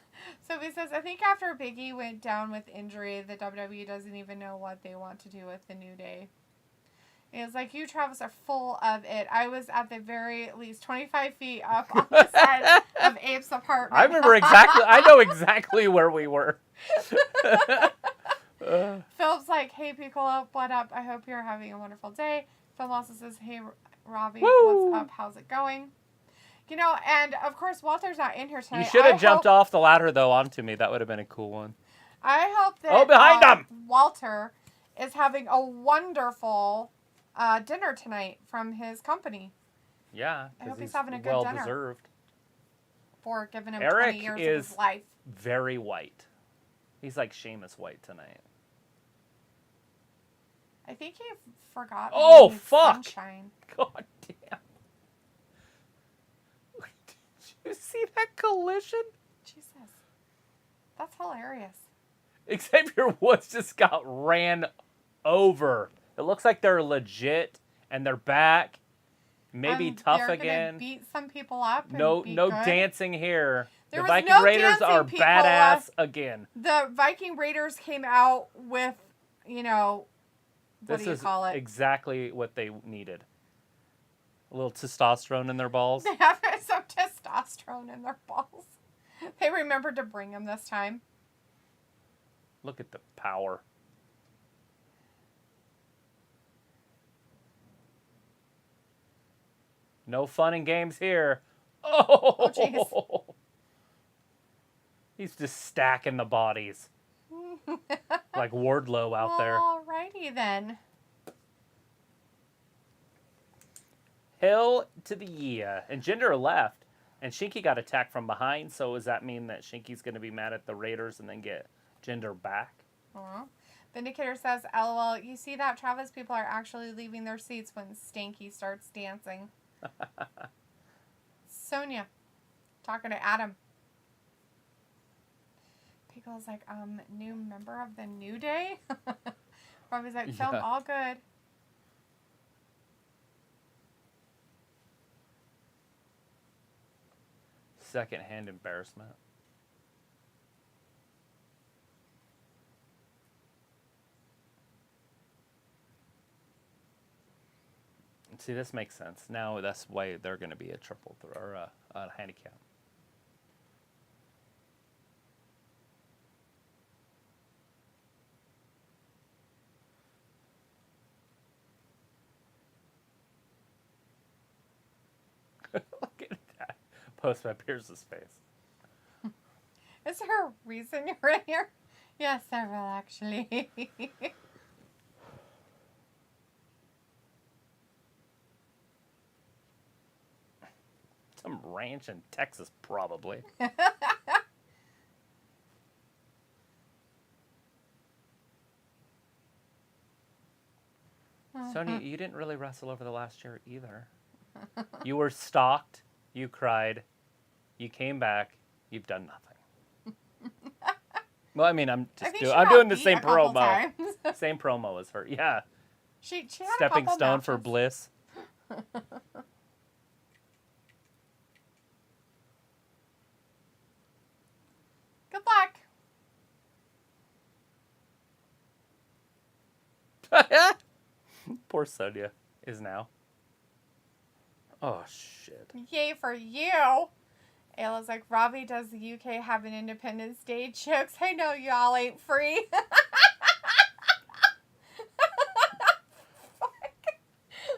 So he says, I think after Big E went down with injury, the WWE doesn't even know what they want to do with the New Day. It's like, you, Travis, are full of it. I was at the very least 25 feet up on the side of Abe's apartment. I remember exactly. I know exactly where we were. Philip's like, hey, Piccolo, what up? I hope you're having a wonderful day. Phil also says, hey, Robbie, Woo! what's up? How's it going? You know, and of course, Walter's not in here tonight. You should have jumped off the ladder, though, onto me. That would have been a cool one. I hope that behind him! Walter is having a wonderful dinner tonight from his company. Yeah, I hope because he's having a good well dinner. deserved. For giving him Eric 20 years is of his life. very white. He's like Sheamus white tonight. I think he forgot. Oh, he needs fuck! Sunshine. God damn. Did you see that collision? Jesus. That's hilarious. Xavier Woods just got ran over. It looks like they're legit and they're back. Maybe tough they're again. Gonna beat some people up. And No be no good. dancing here. There The was Viking no Raiders dancing, are people. badass again. The Viking Raiders came out with, what This do you is call it? exactly what they needed. A little testosterone in their balls. They have some testosterone in their balls. They remembered to bring them this time. Look at the power. No fun and games here. Oh, jeez. He's just stacking the bodies. Like Wardlow out there. Alrighty then. Hill to the yeah. And Jinder left. And Shinky got attacked from behind. So does that mean that Shinky's going to be mad at the Raiders and then get Jinder back? Vindicator says, LOL, you see that, Travis? People are actually leaving their seats when Stanky starts dancing. Sonia, talking to Adam. Pickle's like, new member of the New Day? Robbie's like, film all good. Second-hand embarrassment. See, this makes sense. Now that's why they're going to be a triple or a handicap. Look at that. Post by Pierce's face. Is there a reason you're in here? Yes, several, actually. Some ranch in Texas, probably. Sonya, you didn't really wrestle over the last year either. You were stalked. You cried. You came back. You've done nothing. Well, I mean, I'm doing the same promo. Same promo as her. Yeah. She had Stepping a couple stone matches. for bliss. Good luck. Poor Sonya is now. Oh, shit. Yay for you. Ayla's like, Robbie, does the UK have an Independence Day jokes? I know y'all ain't free.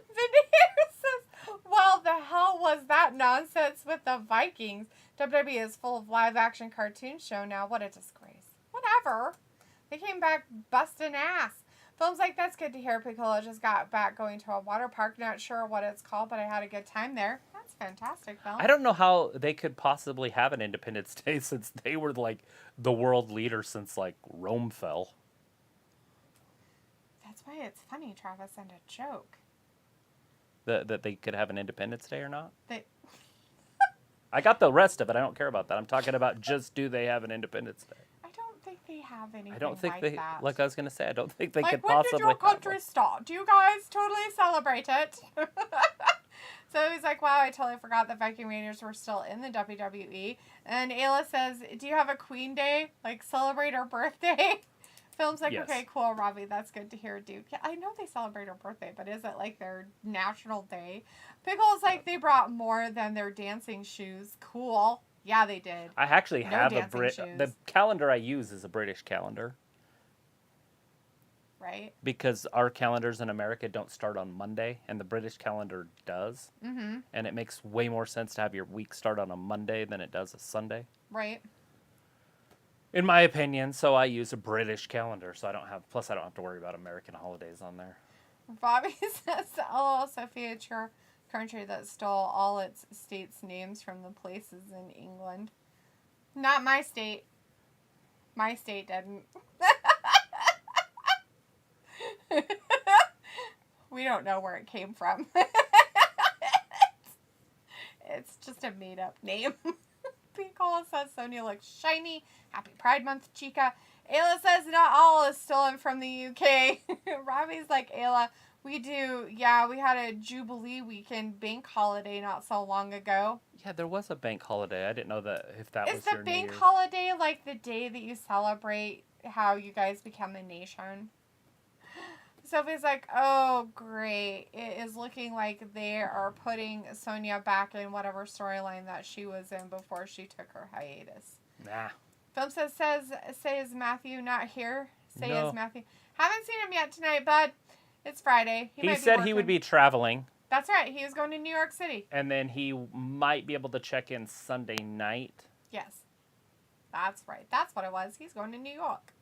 Vindicator says, well, the hell was that nonsense with the Vikings? WWE is full of live-action cartoon show now. What a disgrace. Whatever. They came back busting ass. Film's like, that's good to hear. Piccolo just got back going to a water park. Not sure what it's called, but I had a good time there. That's fantastic, Phil. I don't know how they could possibly have an Independence Day since they were like the world leader since like Rome fell. That's why it's funny, Travis, and a joke. That they could have an Independence Day or not? They... I got the rest of it. I don't care about that. I'm talking about just do they have an Independence Day? I don't think they have anything I don't think like they, that. like I was going to say, I don't think they like, could when possibly. did your country start? Do you guys totally celebrate it? So he's like, wow, I totally forgot the Viking Raiders were still in the WWE. And Ayla says, do you have a Queen Day? Like, celebrate her birthday? Film's like, Yes. okay, cool, Robbie, that's good to hear, dude. Yeah, I know they celebrate her birthday, but is it like their national day? Pickle's like, they brought more than their dancing shoes. Cool. Yeah, they did. I actually No have dancing shoes. the calendar I use is a British calendar. Right? Because our calendars in America don't start on Monday, and the British calendar does. Mm-hmm. And it makes way more sense to have your week start on a Monday than it does a Sunday. Right. In my opinion, so I use a British calendar, so I don't have to worry about American holidays on there. Bobby says, oh, Sophia, it's your country that stole all its states' names from the places in England. Not my state. My state didn't. We don't know where it came from. It's just a made-up name. Picola says Sonia looks shiny. Happy Pride Month, Chica. Ayla says not all is stolen from the UK. Robbie's like, Ayla, we do. Yeah, we had a Jubilee weekend bank holiday not so long ago. Yeah, there was a bank holiday. I didn't know that if that was Is the your bank New Year's. holiday like the day that you celebrate how you guys become a nation? Sophie's like, oh, great. It is looking like they are putting Sonia back in whatever storyline that she was in before she took her hiatus. Nah. Film says Matthew not here? No. Is Matthew. Haven't seen him yet tonight, bud. It's Friday. He might be said he would working. be traveling, That's right. He was going to New York City. and then he might be able to check in Sunday night. Yes. That's right. That's what it was. He's going to New York.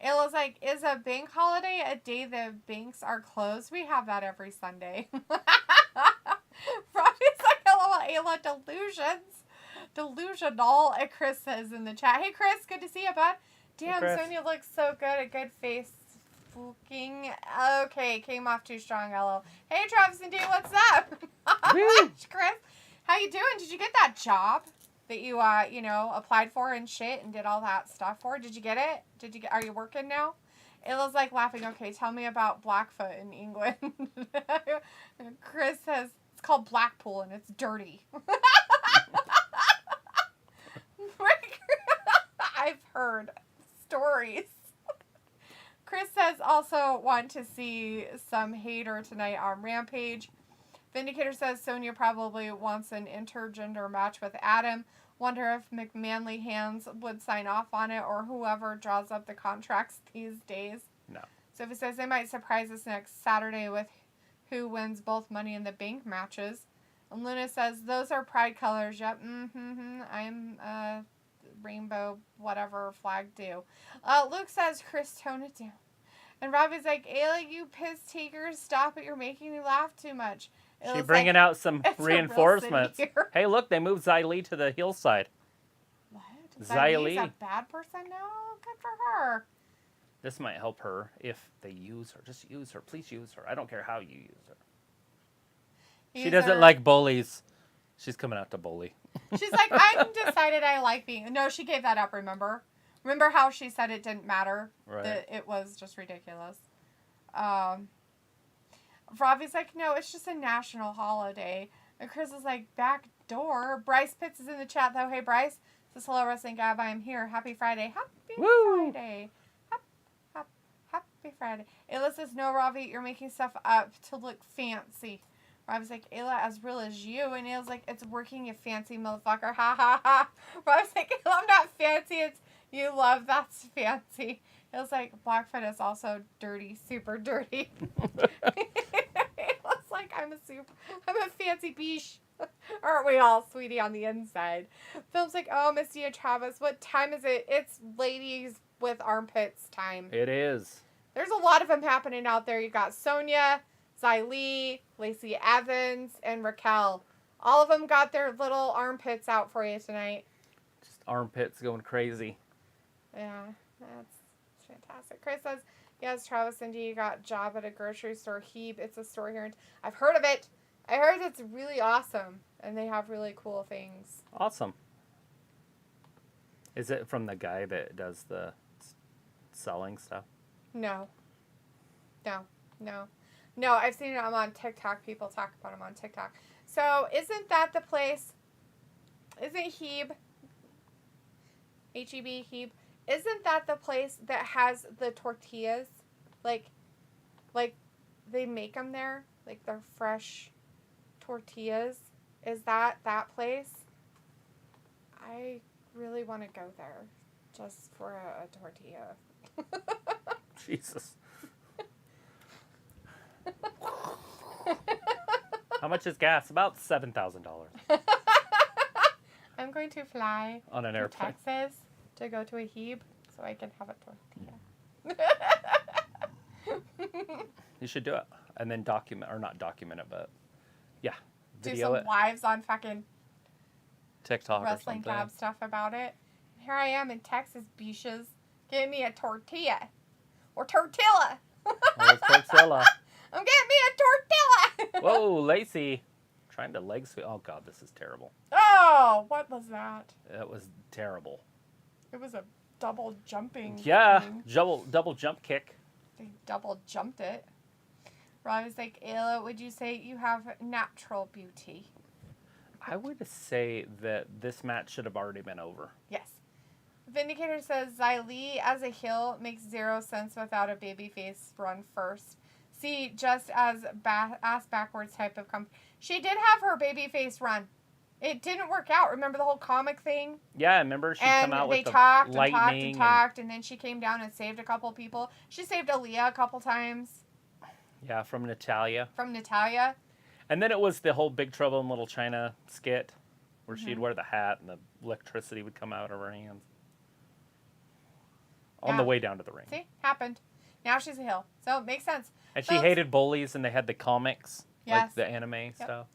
Ayla's like, is a bank holiday a day the banks are closed? We have that every Sunday. Robbie's like, hello, Ayla, delusions. Delusional. And Chris says in the chat, hey, Chris, good to see you, bud. Damn, Chris. Sonia looks so good. A good face. Fucking. Okay, came off too strong, hello. Hey, Travis and D, what's up? Chris, how you doing? Did you get that job that you, applied for and shit and did all that stuff for? Did you get it? Are you working now? Ayla's like laughing. Okay, tell me about Blackfoot in England. Chris says, it's called Blackpool and it's dirty. I've heard stories. Chris says also want to see some hater tonight on Rampage. Vindicator says Sonya probably wants an intergender match with Adam. Wonder if McManly Hands would sign off on it or whoever draws up the contracts these days. No. Sophie says they might surprise us next Saturday with who wins both Money in the Bank matches. And Luna says those are pride colors. Yep. I'm rainbow whatever flag do. Luke says Chris, tone it down. And Robbie's like, Ayla, you piss takers, stop it. You're making me laugh too much. She's bringing out some it's a real reinforcements. city here. Hey, look, they moved Xia Li to the hillside. What? Xia Li. Is a bad person now? Good for her. This might help her if they use her. Just use her. Please use her. I don't care how you use her. She doesn't like bullies. She's coming out to bully. She's like, I'm decided I like being... No, she gave that up, remember? Remember how she said it didn't matter? Right. That it was just ridiculous. Robbie's like, no, it's just a national holiday. And Chris is like, back door. Bryce Pitts is in the chat, though. Hey, Bryce. Says, hello, Wrestling Gab. I am here. Happy Friday. Happy Woo! Friday. Happy Friday. Ayla says, no, Robbie, you're making stuff up to look fancy. Robbie's like, Ayla, as real as you. And Ayla's like, it's working, you fancy motherfucker. Ha, ha, ha. Robbie's like, Ayla, I'm not fancy. It's you love. That's fancy. Ayla's like, Blackfoot is also dirty. Super dirty. Ayla's like, I'm a fancy beesh. Aren't we all, sweetie, on the inside? Phil's like, oh, Misty and Travis, what time is it? It's ladies with armpits time. It is. There's a lot of them happening out there. You got Sonya, Xia Li, Lacey Evans, and Raquel. All of them got their little armpits out for you tonight. Just armpits going crazy. Yeah, that's fantastic. Chris says, yes, Travis, indeed, you got a job at a grocery store. Heeb, it's a store here. I've heard of it. I heard it's really awesome, and they have really cool things. Awesome. Is it from the guy that does the selling stuff? No, I've seen them on TikTok. People talk about them on TikTok. So, isn't that the place? Isn't Heeb? H-E-B, Heeb. Isn't that the place that has the tortillas? Like they make them there? Like, they're fresh tortillas? Is that place? I really want to go there just for a tortilla. Jesus. How much is gas? About $7,000. I'm going to fly on an to airplane. Texas to go to a Heeb so I can have a tortilla. You should do it. And then not document it, but yeah. Do Video some it. lives on fucking TikTok wrestling or something. cab stuff about it. Here I am in Texas, beaches. Give me a tortilla. Or tortilla. Tortilla. I'm getting me a tortilla. Whoa, Lacey. Trying to leg sweep. Oh, God, this is terrible. Oh, what was that? That was terrible. It was a double jumping. Yeah, thing. double jump kick. They double jumped it. Rob is like, Ayla, would you say you have natural beauty? I would say that this match should have already been over. Yes. Vindicator says, Xia Li as a heel makes 0 sense without a babyface run first. See, just as ass backwards type of company. She did have her babyface run. It didn't work out. Remember the whole comic thing? Yeah, I remember she come out with the lightning. And then she came down and saved a couple people. She saved Aaliyah a couple times. Yeah, from Natalia. And then it was the whole Big Trouble in Little China skit where she'd wear the hat and the electricity would come out of her hands. On the way down to the ring. See? Happened. Now she's a heel. So it makes sense. And she hated bullies and they had the comics. Yes. Like the anime stuff.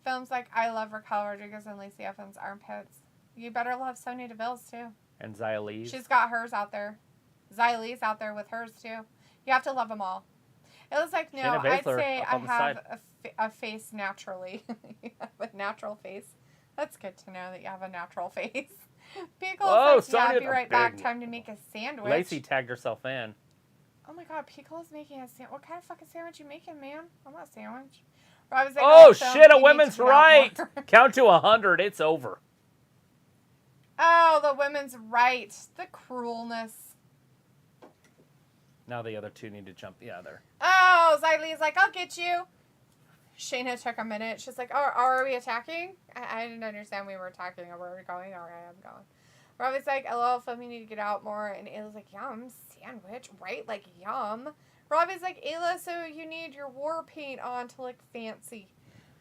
Films like I Love Raquel Rodriguez and Lacey Evans' armpits. You better love Sonya Deville's too. And Xia Li's. She's got hers out there. Xia Li's out there with hers too. You have to love them all. It was like, no, I'd say I have a face naturally. You have a natural face. That's good to know that you have a natural face. Pickle's like, yeah, be right back. Time to make a sandwich. Lacey tagged herself in. Oh my God, Pickle's making a sandwich. What kind of fucking sandwich you making, man? I want a sandwich. Like, oh shit, a women's right. Count to 100, it's over. Oh, the women's right. The cruelness. Now the other two need to jump. Yeah, they're. Oh, Xia Li's like, I'll get you. Shayna took a minute. She's like, oh, are we attacking? I didn't understand we were attacking. Or were we going? All right, I'm going. Robbie's like, hello, Phil, we need to get out more. And Ayla's like, yum, sandwich, right? Like, yum. Robbie's like, Ayla, so you need your war paint on to look fancy.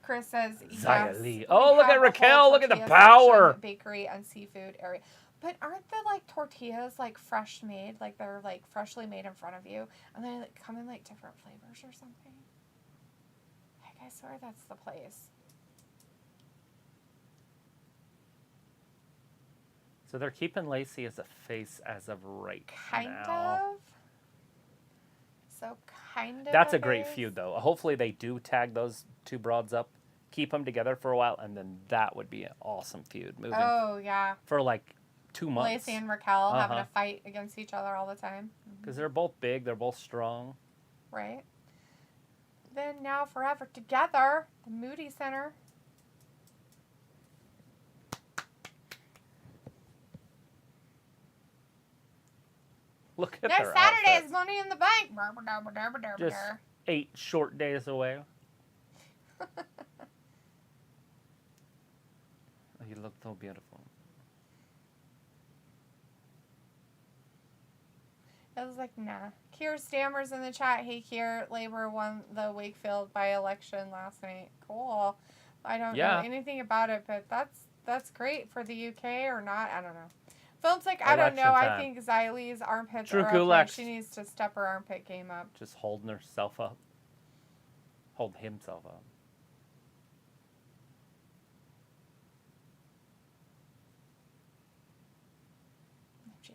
Chris says, yes. Oh, look at Raquel. Look at the power. Bakery and seafood area. But aren't the, like, tortillas, like, fresh made? Like, they're, like, freshly made in front of you. And they, like, come in, like, different flavors or something? Like, I swear that's the place. So they're keeping Lacey as a face as of right now. Kind of. So, kind of. That's a great feud, though. Hopefully they do tag those two broads up, keep them together for a while, and then that would be an awesome feud moving. Oh, yeah. For, like, 2 months. Lacey and Raquel having a fight against each other all the time. Because they're both big. They're both strong. Right. Then Now Forever together. The Moody Center. Look at Next their Saturday outfits. is Money in the Bank. Just 8 short days away. Oh, you look so beautiful. It was like, nah. Kier stammers in the chat. Hey, Kier, Labor won the Wakefield by-election last night. Cool. I don't know anything about it, but that's great for the UK or not. I don't know. Phil's like, I don't know. Election I time. think Xylee's armpits Drew are okay. Gulak's- She needs to step her armpit game up. Just holding herself up. Holding himself up. Jeez.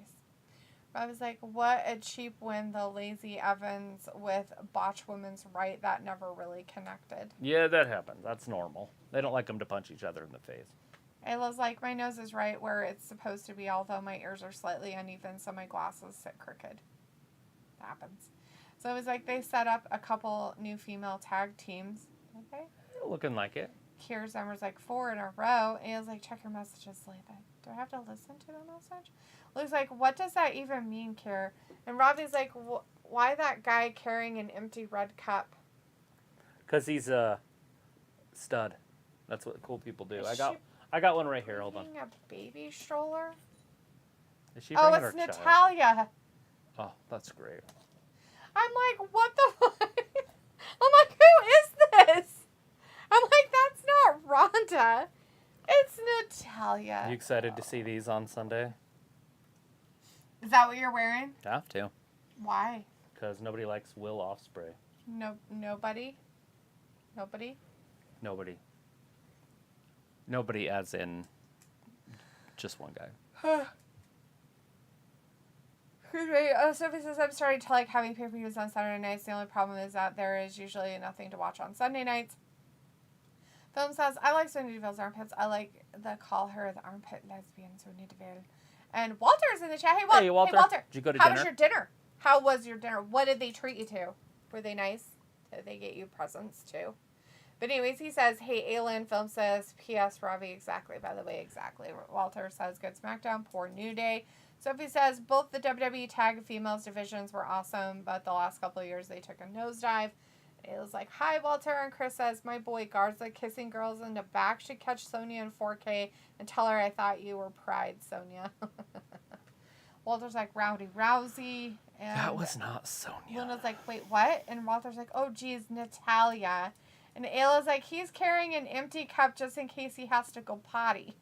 I was like, what a cheap win, the Lazy Evans with Botch Women's Right. That never really connected. Yeah, that happens. That's normal. They don't like them to punch each other in the face. Ayla's like, my nose is right where it's supposed to be, although my ears are slightly uneven, so my glasses sit crooked. That happens. So it was like they set up a couple new female tag teams. Okay. Looking like it. Kier Zemmer's like 4 in a row. Ayla's like, check your messages later. Do I have to listen to the message? Luke's like, what does that even mean, Kier? And Robbie's like, why that guy carrying an empty red cup? Because he's a stud. That's what cool people do. I got one right here. Hold on. A baby stroller? Is she Oh, bringing it's her child? Natalia. Oh, that's great. I'm like, what the fuck? I'm like, who is this? I'm like, that's not Rhonda. It's Natalia. You excited to see these on Sunday? Is that what you're wearing? Have to. Why? Because nobody likes Will Ospreay. No, nobody? Nobody? Nobody. Nobody as in just one guy. Sophie says, I'm starting to like having pay-per-views on Saturday nights. The only problem is that there is usually nothing to watch on Sunday nights. Film says, I like Sonya Deville's armpits. I like the call her the armpit lesbian, Sonya Deville. And Walter's in the chat. Hey, Walter. Hey, Walter. Hey, Walter. Did you go to How dinner? was your dinner? How was your dinner? What did they treat you to? Were they nice? Did they get you presents too? But anyways, he says, hey, Aylin. Film says, P.S. Ravi, exactly. By the way, exactly. Walter says, good SmackDown. Poor New Day. Sophie says, both the WWE Tag Females divisions were awesome, but the last couple of years they took a nosedive. It was like, hi, Walter. And Chris says, my boy Garza kissing girls in the back should catch Sonya in 4K and tell her I thought you were Pride, Sonya. Walter's like, Rowdy Rousey. And that was not Sonya. Luna's like, wait, what? And Walter's like, oh, geez, Natalia. And Ayla's like, he's carrying an empty cup just in case he has to go potty.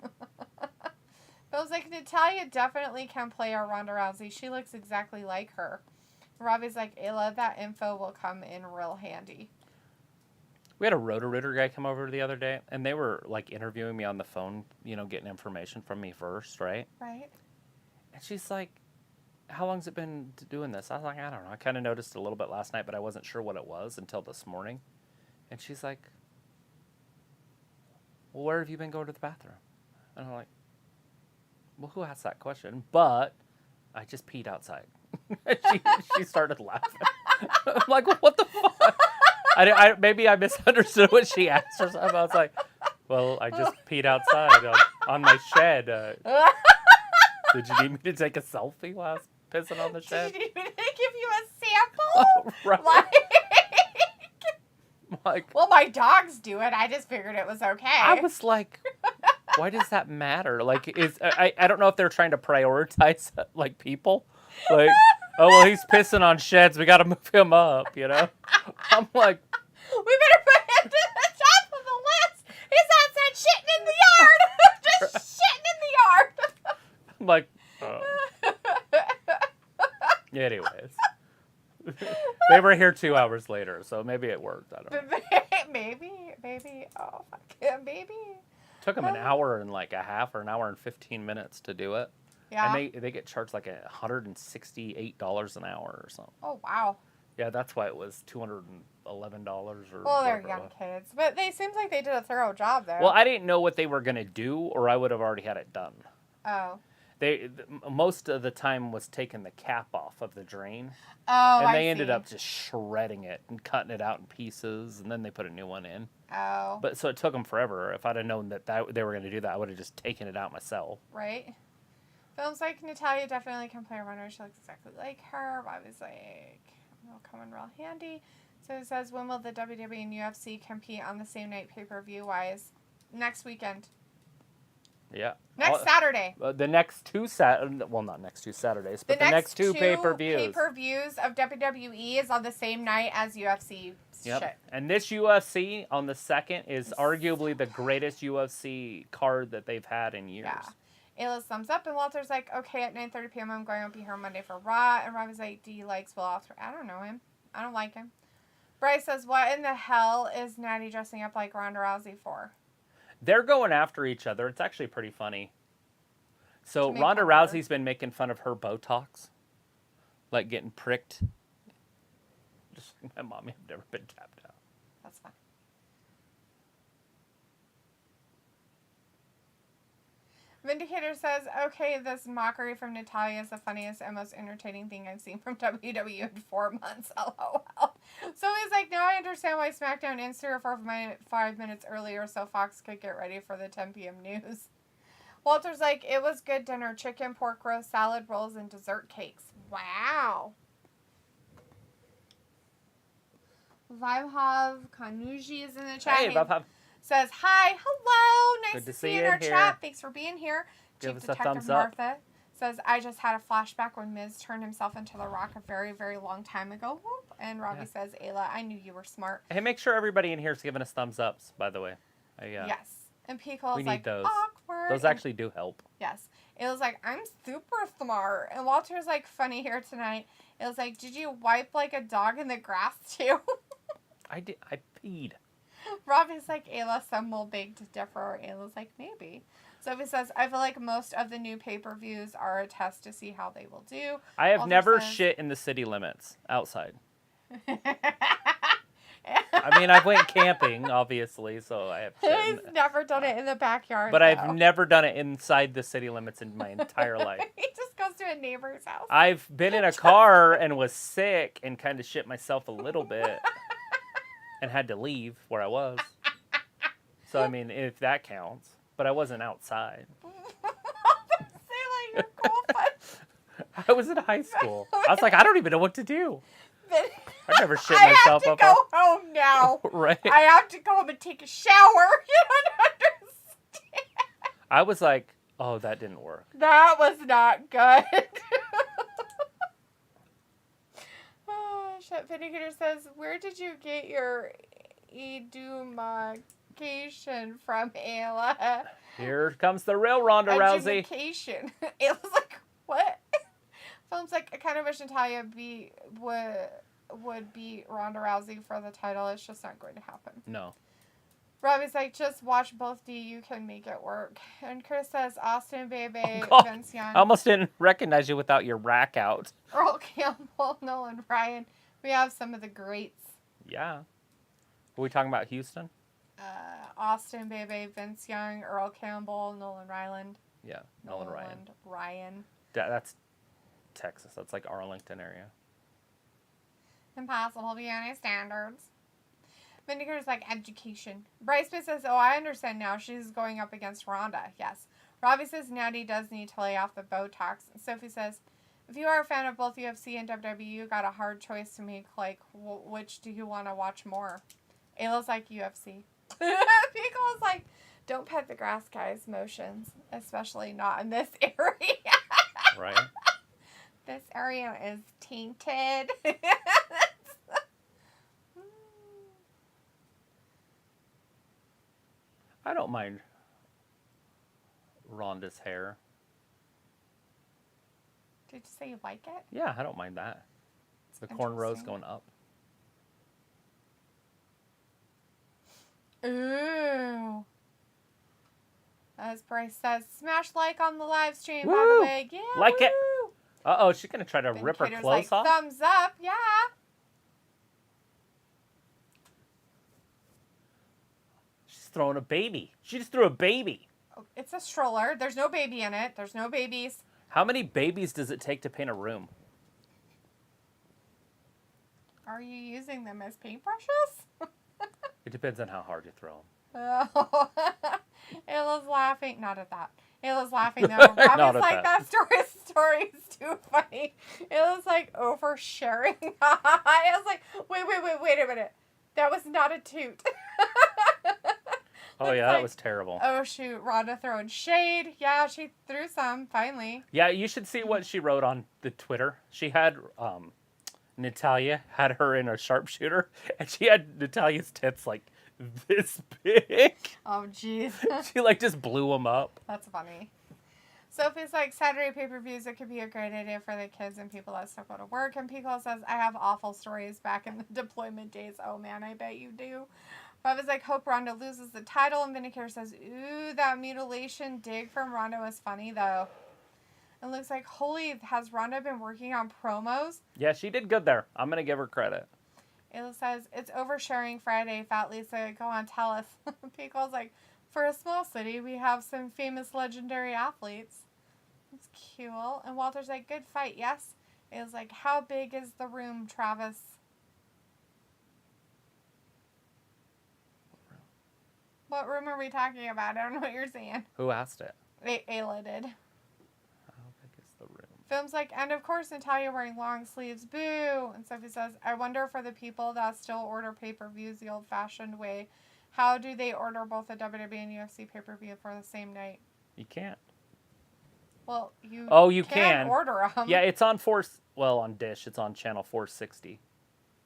I was like, Natalia definitely can play our Ronda Rousey. She looks exactly like her. Robbie's like, Ayla, that info will come in real handy. We had a Roto-Rooter guy come over the other day, and they were, like, interviewing me on the phone, getting information from me first, right? Right. And she's like, how long's it been doing this? I was like, I don't know. I kind of noticed a little bit last night, but I wasn't sure what it was until this morning. And she's like, well, where have you been going to the bathroom? And I'm like, well, who asked that question? But I just peed outside. she started laughing. I'm like, well, what the fuck? Maybe I misunderstood what she asked or something. I was like, well, I just peed outside on my shed. Did you need me to take a selfie while I was pissing on the shed? Did you need me to give you a sample? Right. Like, well, my dogs do it. I just figured it was okay. I was like, why does that matter? Like, I don't know if they're trying to prioritize like people. Like, oh well, he's pissing on sheds. We got to move him up. I'm like, we better put him to the top of the list. He's outside shitting in the yard. Just shitting in the yard. I'm like, oh. Anyways. They were here 2 hours later, so maybe it worked. I don't know. Maybe. Oh, fuck yeah, maybe. Took them an hour and like a half or an hour and 15 minutes to do it. Yeah. And they get charged like $168 an hour or something. Oh, wow. Yeah, that's why it was $211 or well, they're whatever it young was. kids. But they seems like they did a thorough job there. Well, I didn't know what they were going to do, or I would have already had it done. Oh. Most of the time was taking the cap off of the drain. Oh, and they ended up just shredding it and cutting it out in pieces, and then they put a new one in. Oh. But so it took them forever. If I'd have known that they were going to do that, I would have just taken it out myself. Right. Films like Natalia definitely can play a runner. She looks exactly like her. Bobby's like, it'll come in real handy. So it says, when will the WWE and UFC compete on the same night pay-per-view wise? Next weekend. Yeah. Next Saturday. The next two well, not next two Saturdays, but the next two pay-per-views. Pay-per-views of WWE is on the same night as UFC Yep. shit. And this UFC on the 2nd is arguably the greatest UFC card that they've had in years. Yeah. Ayla's thumbs up, and Walter's like, okay, at 9:30 p.m. I'm going to be here on Monday for Raw. And Robbie's like, do you like Will Ospreay? I don't know him. I don't like him. Bryce says, what in the hell is Natty dressing up like Ronda Rousey for? They're going after each other. It's actually pretty funny. So Ronda Rousey's been making fun of her Botox. Like getting pricked. Just my mommy, I've never been tapped out. That's fine. Vindicator says, okay, this mockery from Natalya is the funniest and most entertaining thing I've seen from WWE in 4 months. LOL. So he's like, now I understand why SmackDown ends 3 or 5 minutes earlier so Fox could get ready for the 10 p.m. news. Walter's like, it was good dinner. Chicken, pork roast, salad, rolls, and dessert cakes. Wow. Vibhav Kanuji is in the chat. Hey, Vibhav. Says, hi, hello, nice to see you in our here. chat. Thanks for being here. Give Chief us a Detective thumbs up. Martha says, I just had a flashback when Miz turned himself into The Rock a very, very long time ago. Whoop. And Robbie says, Ayla, I knew you were smart. Hey, make sure everybody in here is giving us thumbs ups, by the way. Yes. And Pico's we need like, those. awkward. Those actually do help. Yes. It was like, I'm super smart. And Walter's like, funny here tonight. It was like, did you wipe like a dog in the grass too? I did. I peed. Robbie's like, Ayla, some will beg to differ. Ayla's like, maybe. Sophie says, I feel like most of the new pay-per-views are a test to see how they will do. I have Walter never says, shit in the city limits outside. I mean, I've went camping, obviously, so I have shit. He's never done it in the backyard. But though. I've never done it inside the city limits in my entire life. He just goes to a neighbor's house. I've been in a car and was sick and kind of shit myself a little bit and had to leave where I was. So, I mean, if that counts. But I wasn't outside. Say like your girlfriend. I was in high school. I was like, I don't even know what to do. I've never shit I myself have up. to go home now. Right. I have to go home and take a shower. You don't understand. I was like, oh, that didn't work. That was not good. Oh, shit. Vindicator says, where did you get your edumacation from, Ayla? Here comes the real Ronda Rousey. Edumacation. Ayla's like, what? Film's like, I kind of wish Natalya would beat Ronda Rousey for the title. It's just not going to happen. No. Robbie's like, just watch both D. You can make it work. And Chris says, Austin, Bebe, Vince Young. I almost didn't recognize you without your rack out. Earl Campbell, Nolan Ryan. We have some of the greats. Yeah. Are we talking about Houston? Austin, Bebe, Vince Young, Earl Campbell, Nolan Ryland. Yeah, Nolan Ryan. That's Texas. That's like Arlington area. Impossible beyond standards. Vindicator's like, education. Bryce says, oh, I understand now. She's going up against Ronda. Yes. Robbie says Natty does need to lay off the Botox. Sophie says, if you are a fan of both UFC and WWE, you got a hard choice to make. Like, which do you want to watch more? Ayla's like, UFC. Pico's like, don't pet the grass, guys. Motions. Especially not in this area. Right. This area is tainted. I don't mind Ronda's hair. Did you say you like it? Yeah, I don't mind that. The cornrows going up. Ooh. As Bryce says, smash like on the live stream, Woo! by the way. Yeah, Like it. woo! Uh-oh, she's going to try to rip her Vindicator's clothes like, off? thumbs up, yeah. She's throwing a baby. She just threw a baby. Oh, it's a stroller. There's no baby in it. There's no babies. How many babies does it take to paint a room? Are you using them as paintbrushes? It depends on how hard you throw them. Oh. Ayla's laughing. Not at that. Ayla's laughing though. Robbie's like, that story is too funny. Ayla's like oversharing. I was like, wait a minute. That was not a toot. Oh, yeah, that was terrible. Oh, shoot. Ronda throwing shade. Yeah, she threw some, finally. Yeah, you should see what she wrote on the Twitter. She had, Natalya had her in a sharpshooter, and she had Natalya's tits, like, this big. Oh, jeez. She, like, just blew them up. That's funny. Sophie's like, Saturday pay-per-views, it could be a great idea for the kids and people that still go to work. And Pico says, I have awful stories back in the deployment days. Oh, man, I bet you do. Bubba's like, hope Ronda loses the title. And Vindicator says, ooh, that mutilation dig from Ronda was funny, though. It looks like, holy, has Ronda been working on promos? Yeah, she did good there. I'm going to give her credit. Ayla says, it's oversharing Friday, Fat Lisa. Go on, tell us. Pico's like, for a small city, we have some famous legendary athletes. It's cool. And Walter's like, good fight, yes? Ayla's like, how big is the room, Travis? What room are we talking about? I don't know what you're saying. Who asked it? Ayla did. How big is the room? Film's like, and of course Natalia wearing long sleeves, boo! And Sophie says, I wonder for the people that still order pay-per-views the old-fashioned way, how do they order both a WWE and UFC pay-per-view for the same night? You can't. Well, you can order them. Yeah, it's on on Dish, it's on channel 460.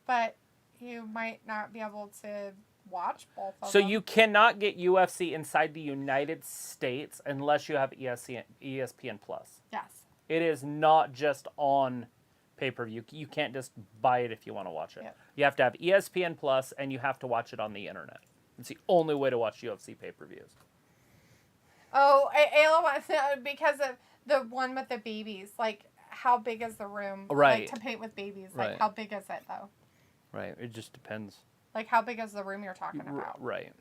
But you might not be able to watch both of So them. you cannot get UFC inside the United States unless you have ESPN Plus. Yes. It is not just on pay-per-view. You can't just buy it if you want to watch it. Yep. You have to have ESPN Plus, and you have to watch it on the internet. It's the only way to watch UFC pay-per-views. Oh, Ayla wants to, because of the one with the babies. Like, how big is the room? Right. Like, to paint with babies. Like, Right. how big is it, though? Right. It just depends. Like, how big is the room you're talking about? Right.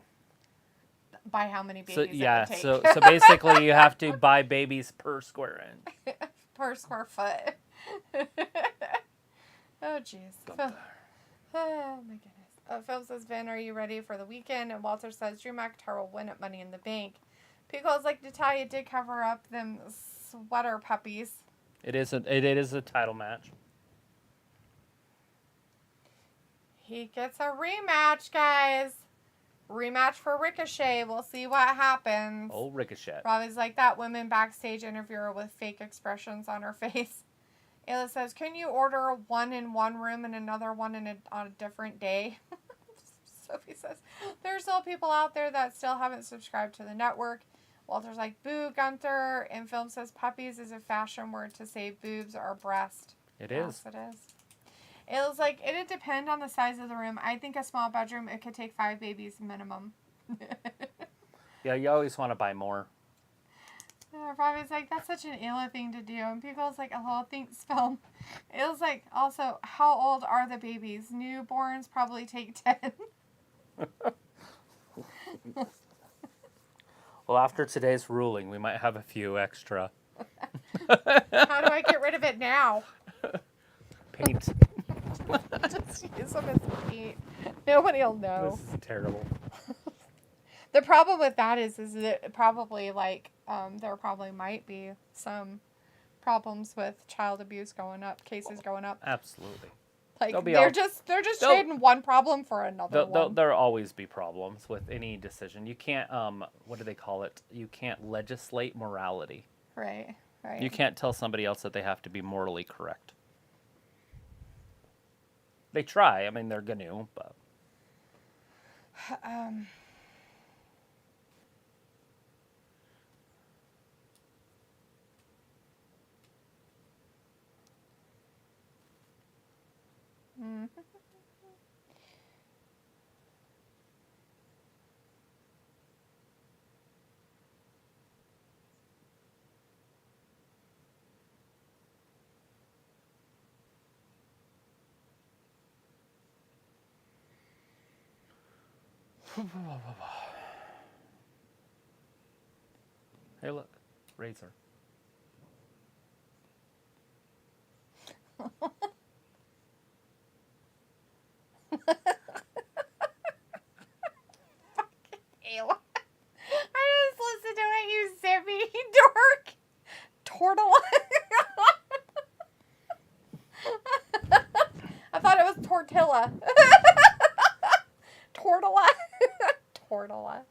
By how many babies So it yeah. would take. So basically, you have to buy babies per square inch. Per square foot. Oh, jeez. Oh, my goodness. Phil says, Vin, are you ready for the weekend? And Walter says, Drew McIntyre will win at Money in the Bank. Pico's like, Natalia did cover up them sweater puppies. It is a title match. He gets a rematch, guys. Rematch for Ricochet. We'll see what happens. Oh, Ricochet. Robbie's like, that woman backstage interviewer with fake expressions on her face. Ayla says, can you order one in one room and another one on a different day? Sophie says, there's still people out there that still haven't subscribed to the network. Walter's like, boo, Gunther. And Film says, puppies is a fashion word to say boobs or breast. It Yes, is. it is. Ayla's like, it'd depend on the size of the room. I think a small bedroom, it could take 5 babies minimum. Yeah, you always want to buy more. Robbie's like, that's such an Ayla thing to do. And people's like, oh, thanks, Film. Ayla's like, also, how old are the babies? Newborns probably take 10. Well, after today's ruling, we might have a few extra. How do I get rid of it now? Paint. Just use them as paint. Nobody will know. This is terrible. The problem with that is that probably like there probably might be some problems with child abuse going up, cases going up. Absolutely. Like they're just trading one problem for another one. There'll always be problems with any decision. You can't what do they call it? You can't legislate morality. Right. Right. You can't tell somebody else that they have to be morally correct. They try. I mean, they're gonna, but. Hey, look, Razor. Ayla. I just listened to it, you zippy dork. Tortilla. I thought it was tortilla. Tortilla. Tortilla.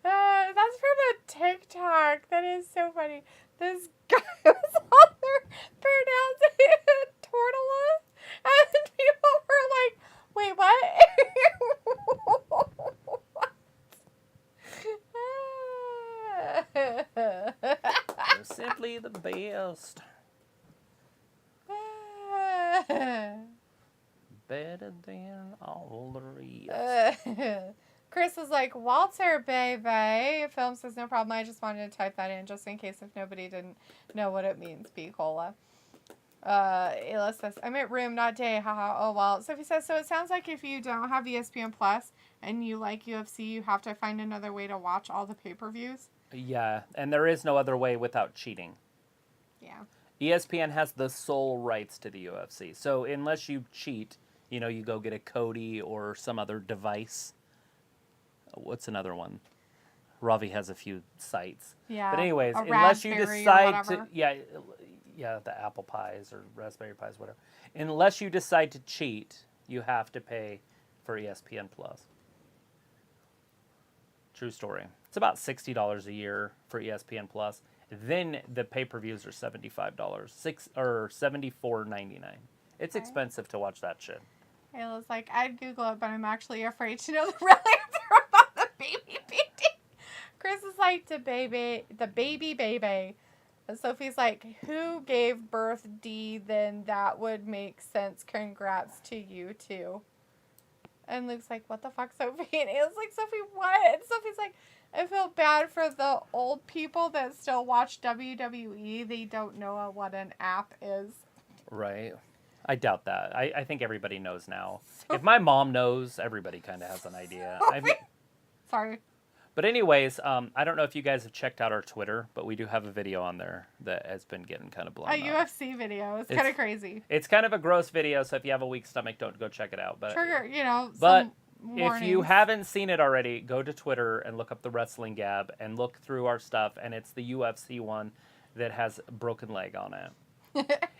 That's from a TikTok. That is so funny. This guy was on there pronouncing it tortilla. And people were like, wait, what? There's simply the best. Better than all the rest. Chris was like, Walter, baby. Film says, no problem. I just wanted to type that in just in case if nobody didn't know what it means. B-Cola. Ayla says, I'm at room, not day. Haha. Oh, well. Sophie says, so it sounds like if you don't have ESPN Plus and you like UFC, you have to find another way to watch all the pay-per-views. Yeah, and there is no other way without cheating. Yeah. ESPN has the sole rights to the UFC. So unless you cheat, you know, you go get a Kodi or some other device. What's another one? Ravi has a few sites. Yeah. But anyways, a unless you Raspberry decide to, yeah, the apple pies or raspberry pies, whatever. Unless you decide to cheat, you have to pay for ESPN Plus. True story. It's about $60 a year for ESPN Plus. Then the pay-per-views are $75, $74.99. It's expensive to watch that shit. Ayla's like, I'd Google it, but I'm actually afraid to know the real answer about the baby. Chris is like, the baby. And Sophie's like, who gave birth D? Then that would make sense. Congrats to you too. And Luke's like, what the fuck, Sophie? And Ayla's like, Sophie, what? And Sophie's like, I feel bad for the old people that still watch WWE. They don't know what an app is. Right. I doubt that. I think everybody knows now. If my mom knows, everybody kind of has an idea. Sorry. But anyways, I don't know if you guys have checked out our Twitter, but we do have a video on there that has been getting kind of blown up. A UFC video. It's kind of crazy. It's kind of a gross video, so if you have a weak stomach, don't go check it out. But trigger, But if you haven't seen it already, go to Twitter and look up the Wrestling Gab and look through our stuff, and it's the UFC one that has a broken leg on it.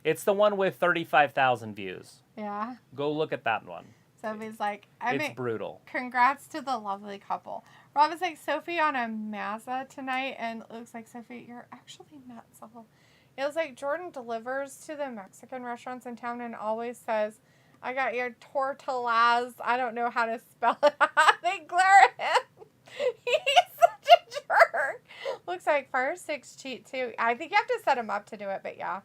It's the one with 35,000 views. Yeah. Go look at that one. Sophie's like, it's brutal. Congrats to the lovely couple. Rob is like, Sophie on a Mazda tonight, and it looks like, Sophie, you're actually not so. It was like Jordan delivers to the Mexican restaurants in town and always says, I got your tortillas. I don't know how to spell it. They glare at him. He's such a jerk. Looks like Fire Stick's cheat too. I think you have to set him up to do it, but yeah.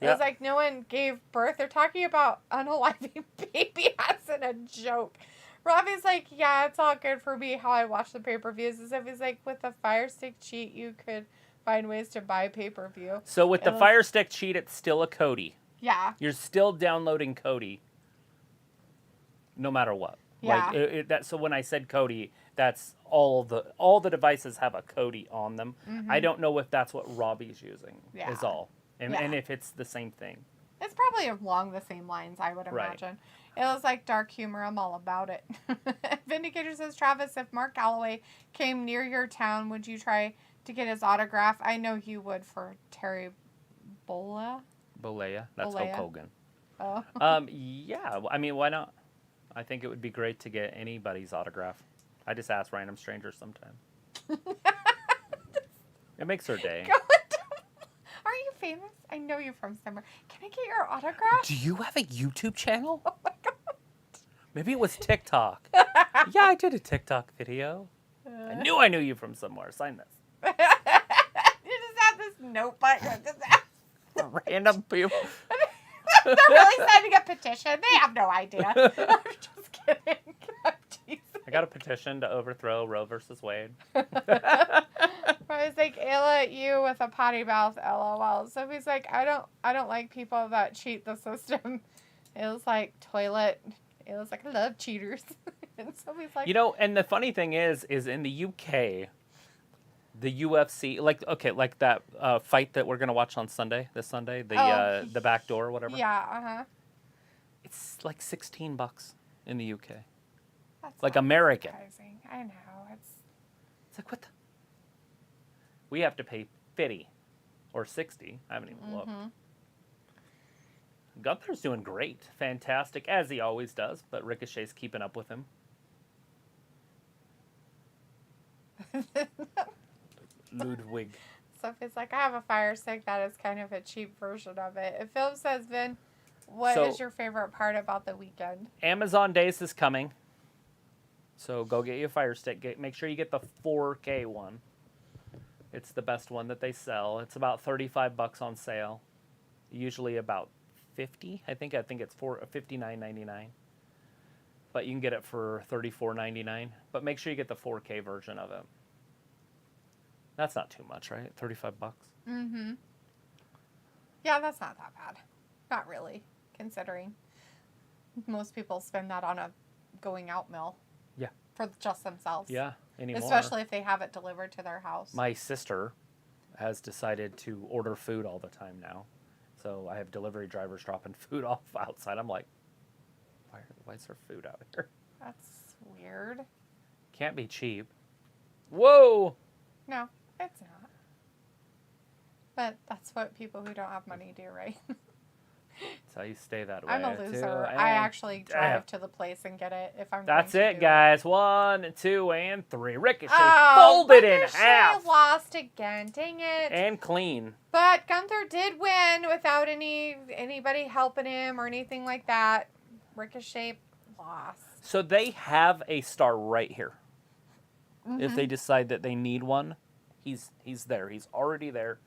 It was like no one gave birth. They're talking about unaliving baby as in a joke. Robbie's like, yeah, it's all good for me how I watch the pay-per-views. As if he's like, with the Fire Stick cheat, you could find ways to buy pay-per-view. So with the Fire Stick cheat, it's still a Kodi. Yeah. You're still downloading Kodi no matter what. Yeah. Like so when I said Kodi, that's all the devices have a Kodi on them. Mm-hmm. I don't know if that's what Robbie's using. Yeah. Is all. And if it's the same thing. It's probably along the same lines, I would imagine. Right. It was like dark humor. I'm all about it. Vindicator says, Travis, if Mark Calloway came near your town, would you try to get his autograph? I know you would for Terry Bollea. That's Hulk Hogan. Oh. Yeah. I mean, why not? I think it would be great to get anybody's autograph. I just ask random strangers sometime. It makes her day. Are you famous? I know you're from somewhere. Can I get your autograph? Do you have a YouTube channel? Oh my God. Maybe it was TikTok. Yeah, I did a TikTok video. I knew you from somewhere. Sign this. You just have this notebook. Random people. They're really signing a petition. They have no idea. I'm just kidding. I'm teasing. I got a petition to overthrow Roe versus Wade. I was like, Ayla at you with a potty mouth, LOL. Sophie's like, I don't like people that cheat the system. It was like toilet. It was like, I love cheaters. And Sophie's like, and the funny thing is in the UK, the UFC, like that fight that we're gonna watch on this Sunday, the back door or whatever. Yeah, It's like $16 in the UK. That's like American. Surprising. I know It's like what? We have to pay 50 or 60. I haven't even looked. Gunther's doing great, fantastic as he always does, but Ricochet's keeping up with him. Ludwig. Sophie's like, I have a Fire Stick that is kind of a cheap version of it. If Phil says, Vin, what is your favorite part about the weekend? Amazon Days is coming. So go get you a Fire Stick. Make sure you get the 4K one. It's the best one that they sell. It's about $35 on sale. Usually about 50. I think it's for $59.99. But you can get it for $34.99. But make sure you get the 4K version of it. That's not too much, right? $35. Mm-hmm. Yeah, that's not that bad. Not really, considering most people spend that on a going out meal. Yeah. For just themselves. Yeah, anymore. Especially if they have it delivered to their house. My sister has decided to order food all the time now. So I have delivery drivers dropping food off outside. I'm like, why is there food out here? That's weird. Can't be cheap. Whoa! No, it's not. But that's what people who don't have money do, right? That's how you stay that way. I'm a loser. Too. I actually drive to the place and get it if I'm That's going to it, do guys. 1, 2, and 3. Ricochet Oh, folded in Ricochet half. lost again. Dang it. And clean. But Gunther did win without anybody helping him or anything like that. Ricochet lost. So they have a star right here. Mm-hmm. If they decide that they need one, he's there. He's already there.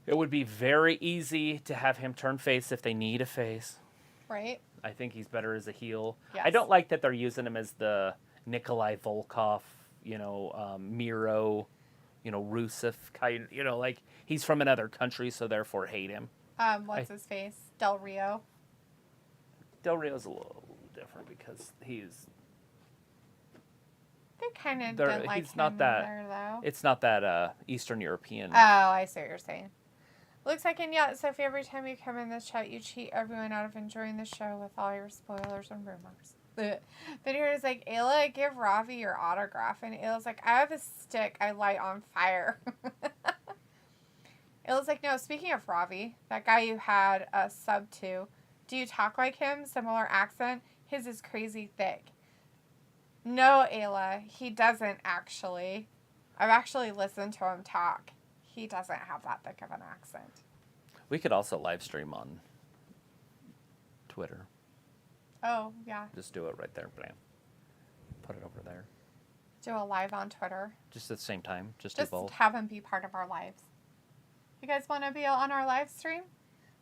It would be very easy to have him turn face if they need a face. Right. I think he's better as a heel. Yes. I don't like that they're using him as the Nikolai Volkov, Miro, Rusev kind. Like he's from another country, so therefore hate him. What's his face? Del Rio. Del Rio's a little different because he's. They kind of didn't like he's him not that. there, though. It's not that Eastern European. Oh, I see what you're saying. Looks like Sophie, every time you come in this chat, you cheat everyone out of enjoying the show with all your spoilers and rumors. But here it's like, Ayla, give Ravi your autograph. And Ayla's like, I have a stick I light on fire. Ayla's like, no, speaking of Ravi, that guy you had a sub to, do you talk like him? Similar accent? His is crazy thick. No, Ayla, he doesn't actually. I've actually listened to him talk. He doesn't have that thick of an accent. We could also live stream on Twitter. Oh, yeah. Just do it right there. Bam. Put it over there. Do a live on Twitter. Just at the same time. Just do both. Have him be part of our lives. You guys want to be on our live stream?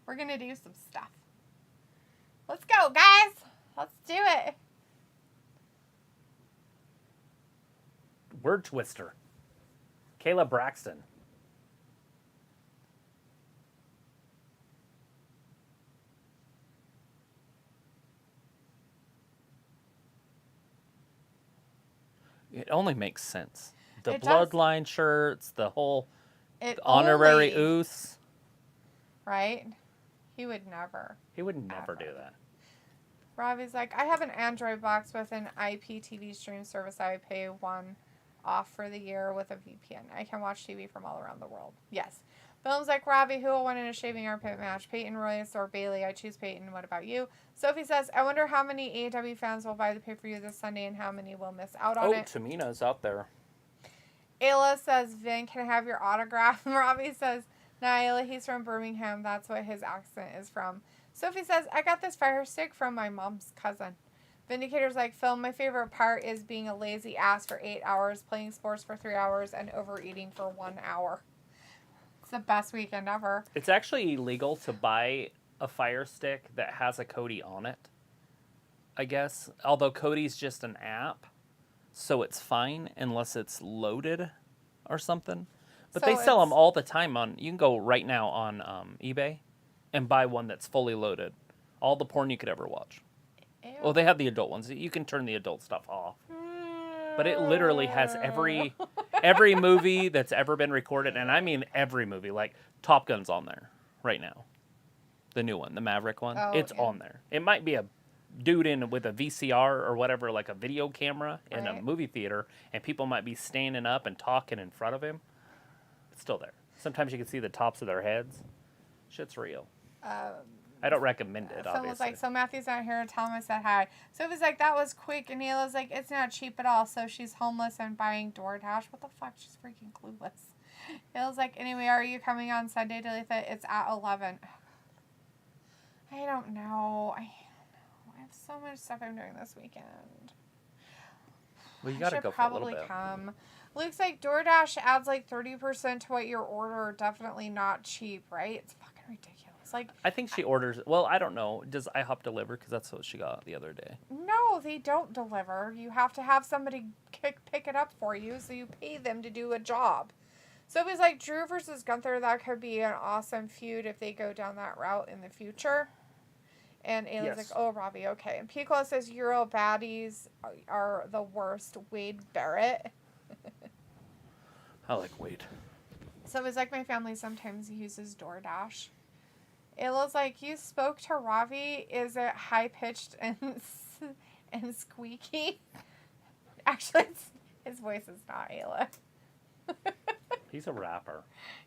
We're going to do some stuff. Let's go, guys. Let's do it. Word twister. Kayla Braxton. It only makes sense. The bloodline shirts, the whole honorary Oos. Right? He would never. He would never do that. Ravi's like, I have an Android box with an IPTV stream service. I pay $1 off for the year with a VPN. I can watch TV from all around the world. Yes. Film's like, Ravi, who will win in a shaving armpit match? Peyton Royce or Bailey? I choose Peyton. What about you? Sophie says, I wonder how many AEW fans will buy the pay-per-view this Sunday and how many will miss out on it. Oh, Tamina's out there. Ayla says, Vin, can I have your autograph? Ravi says, nah, Ayla, he's from Birmingham. That's what his accent is from. Sophie says, I got this fire stick from my mom's cousin. Vindicator's like, Phil, my favorite part is being a lazy ass for 8 hours, playing sports for 3 hours, and overeating for 1 hour. It's the best weekend ever. It's actually illegal to buy a fire stick that has a Cody on it, I guess. Although Cody's just an app, so it's fine unless it's loaded or something. But so they sell them all the time you can go right now on eBay and buy one that's fully loaded. All the porn you could ever watch. Ew. Well, they have the adult ones. You can turn the adult stuff off. But it literally has every movie that's ever been recorded, and I mean every movie. Like Top Gun's on there right now. The new one, the Maverick one. Oh, it's on there. It might be a dude with a VCR or whatever, like a video camera in a movie theater, and people might be standing up and talking in front of him. It's still there. Sometimes you can see the tops of their heads. Shit's real. I don't recommend it, obviously. Someone's like, so Matthew's not here to tell him I said hi. So it was like, that was quick. And Neela's like, it's not cheap at all. So she's homeless and buying DoorDash. What the fuck? She's freaking clueless. Neela's like, anyway, are you coming on Sunday to Letha? It's at 11. I don't know. I have so much stuff I'm doing this weekend. Well, you got to go for a little bit. Come. Looks like DoorDash adds like 30% to what you order. Definitely not cheap, right? It's fucking ridiculous. Like, I think she orders. Well, I don't know. Does IHOP deliver? Because that's what she got the other day. no, they don't deliver. You have to have somebody pick it up for you, so you pay them to do a job. So it was like Drew versus Gunther. That could be an awesome feud if they go down that route in the future. And Ayla's like, oh, Robbie, okay. And Piccolo says Euro baddies are the worst. Wade Barrett. I like Wade. So it's like my family sometimes uses DoorDash. Ayla's like, you spoke to Ravi. Is it high-pitched and squeaky? Actually, his voice is not Ayla. He's a rapper.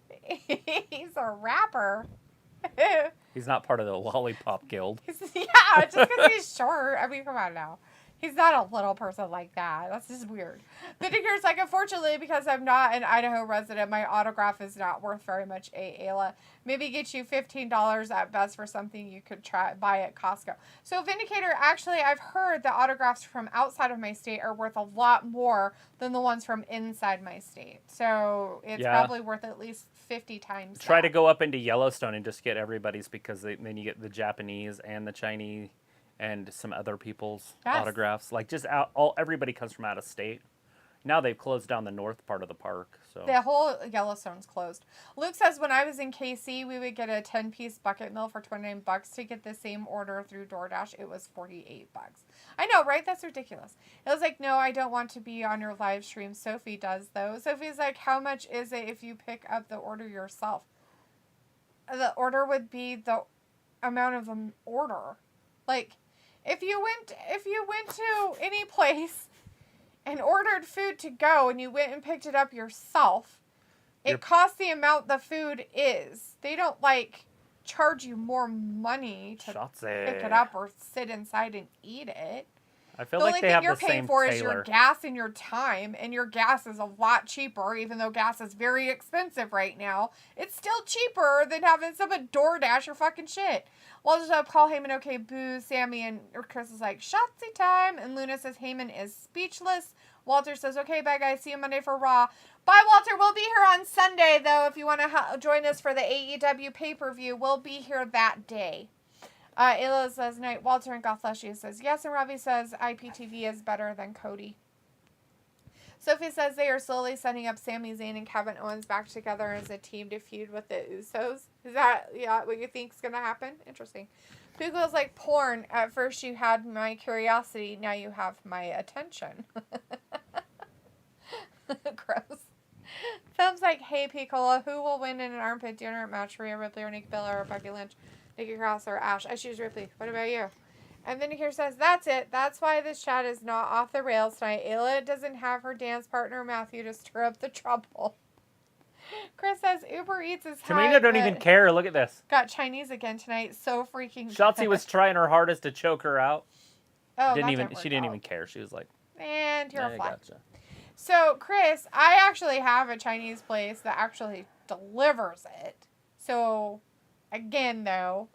He's a rapper. He's not part of the Lollipop Guild. Yeah, just because he's short. I mean, come on now. He's not a little person like that. That's just weird. Vindicator's like, unfortunately, because I'm not an Idaho resident, my autograph is not worth very much, Ayla. Maybe get you $15 at best for something you could buy at Costco. So Vindicator, actually, I've heard the autographs from outside of my state are worth a lot more than the ones from inside my state. So it's probably worth at least 50 times Try to go up into Yellowstone and just get everybody's, because then you get the Japanese and the Chinese and some other people's autographs. Like, just everybody comes from out of state. Now they've closed down the north part of the park. So the whole Yellowstone's closed. Luke says, when I was in KC, we would get a 10-piece bucket meal for $29 to get the same order through DoorDash. It was $48. I know, right? That's ridiculous. It was like, no, I don't want to be on your live stream. Sophie does, though. Sophie's like, how much is it if you pick up the order yourself? The order would be the amount of the order. Like, if you went to any place and ordered food to go and you went and picked it up yourself, it costs the amount the food is. They don't, like, charge you more money to pick it up or sit inside and eat it. I feel like they have the same The only thing you're paying for is your gas and your time, and your gas is a lot cheaper, even though gas is very expensive right now. It's still cheaper than having someone DoorDash your fucking shit. Walter's up, call Heyman, okay, boo, Sammy, and Chris is like, Shotzi time, and Luna says Heyman is speechless. Walter says, okay, bye guys, see you Monday for Raw. Bye, Walter, we'll be here on Sunday, though, if you want to join us for the AEW pay-per-view. We'll be here that day. Ayla says, night. Walter and Gothleshi says, yes, and Ravi says, IPTV is better than Cody. Sophie says they are slowly setting up Sami Zayn and Kevin Owens back together as a team to feud with the Usos. Is that what you think is going to happen? Interesting. Google's like porn. At first you had my curiosity, now you have my attention. Gross. Film's like, hey Piccolo, who will win in an armpit dinner match? Rhea Ripley or Nikki Bella or Becky Lynch? Nikki Cross or Ash? I choose Ripley. What about you? And then here says, that's it. That's why this chat is not off the rails tonight. Ayla doesn't have her dance partner Matthew to stir up the trouble. Chris says Uber Eats is high. Tamina don't even care. Look at this. Got Chinese again tonight. So freaking Shotzi was trying her hardest to choke her out. Oh, she didn't even care. She was like, and you're a fly. Gotcha. So, Chris, I actually have a Chinese place that actually delivers it. So, again, though,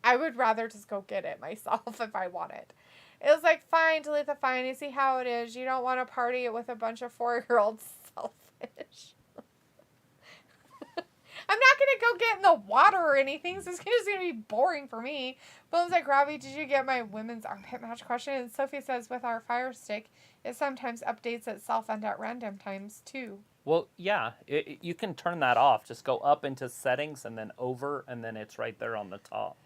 I would rather just go get it myself if I want it. It was like, fine, Talitha, fine. You see how it is. You don't want to party it with a bunch of 4-year-olds. Selfish. I'm not going to go get in the water or anything, so it's just going to be boring for me. Bones like, Robbie, did you get my women's armpit match question? And Sophie says, with our Fire Stick, it sometimes updates itself and at random times, too. Well, yeah, you can turn that off. Just go up into settings and then over, and then it's right there on the top.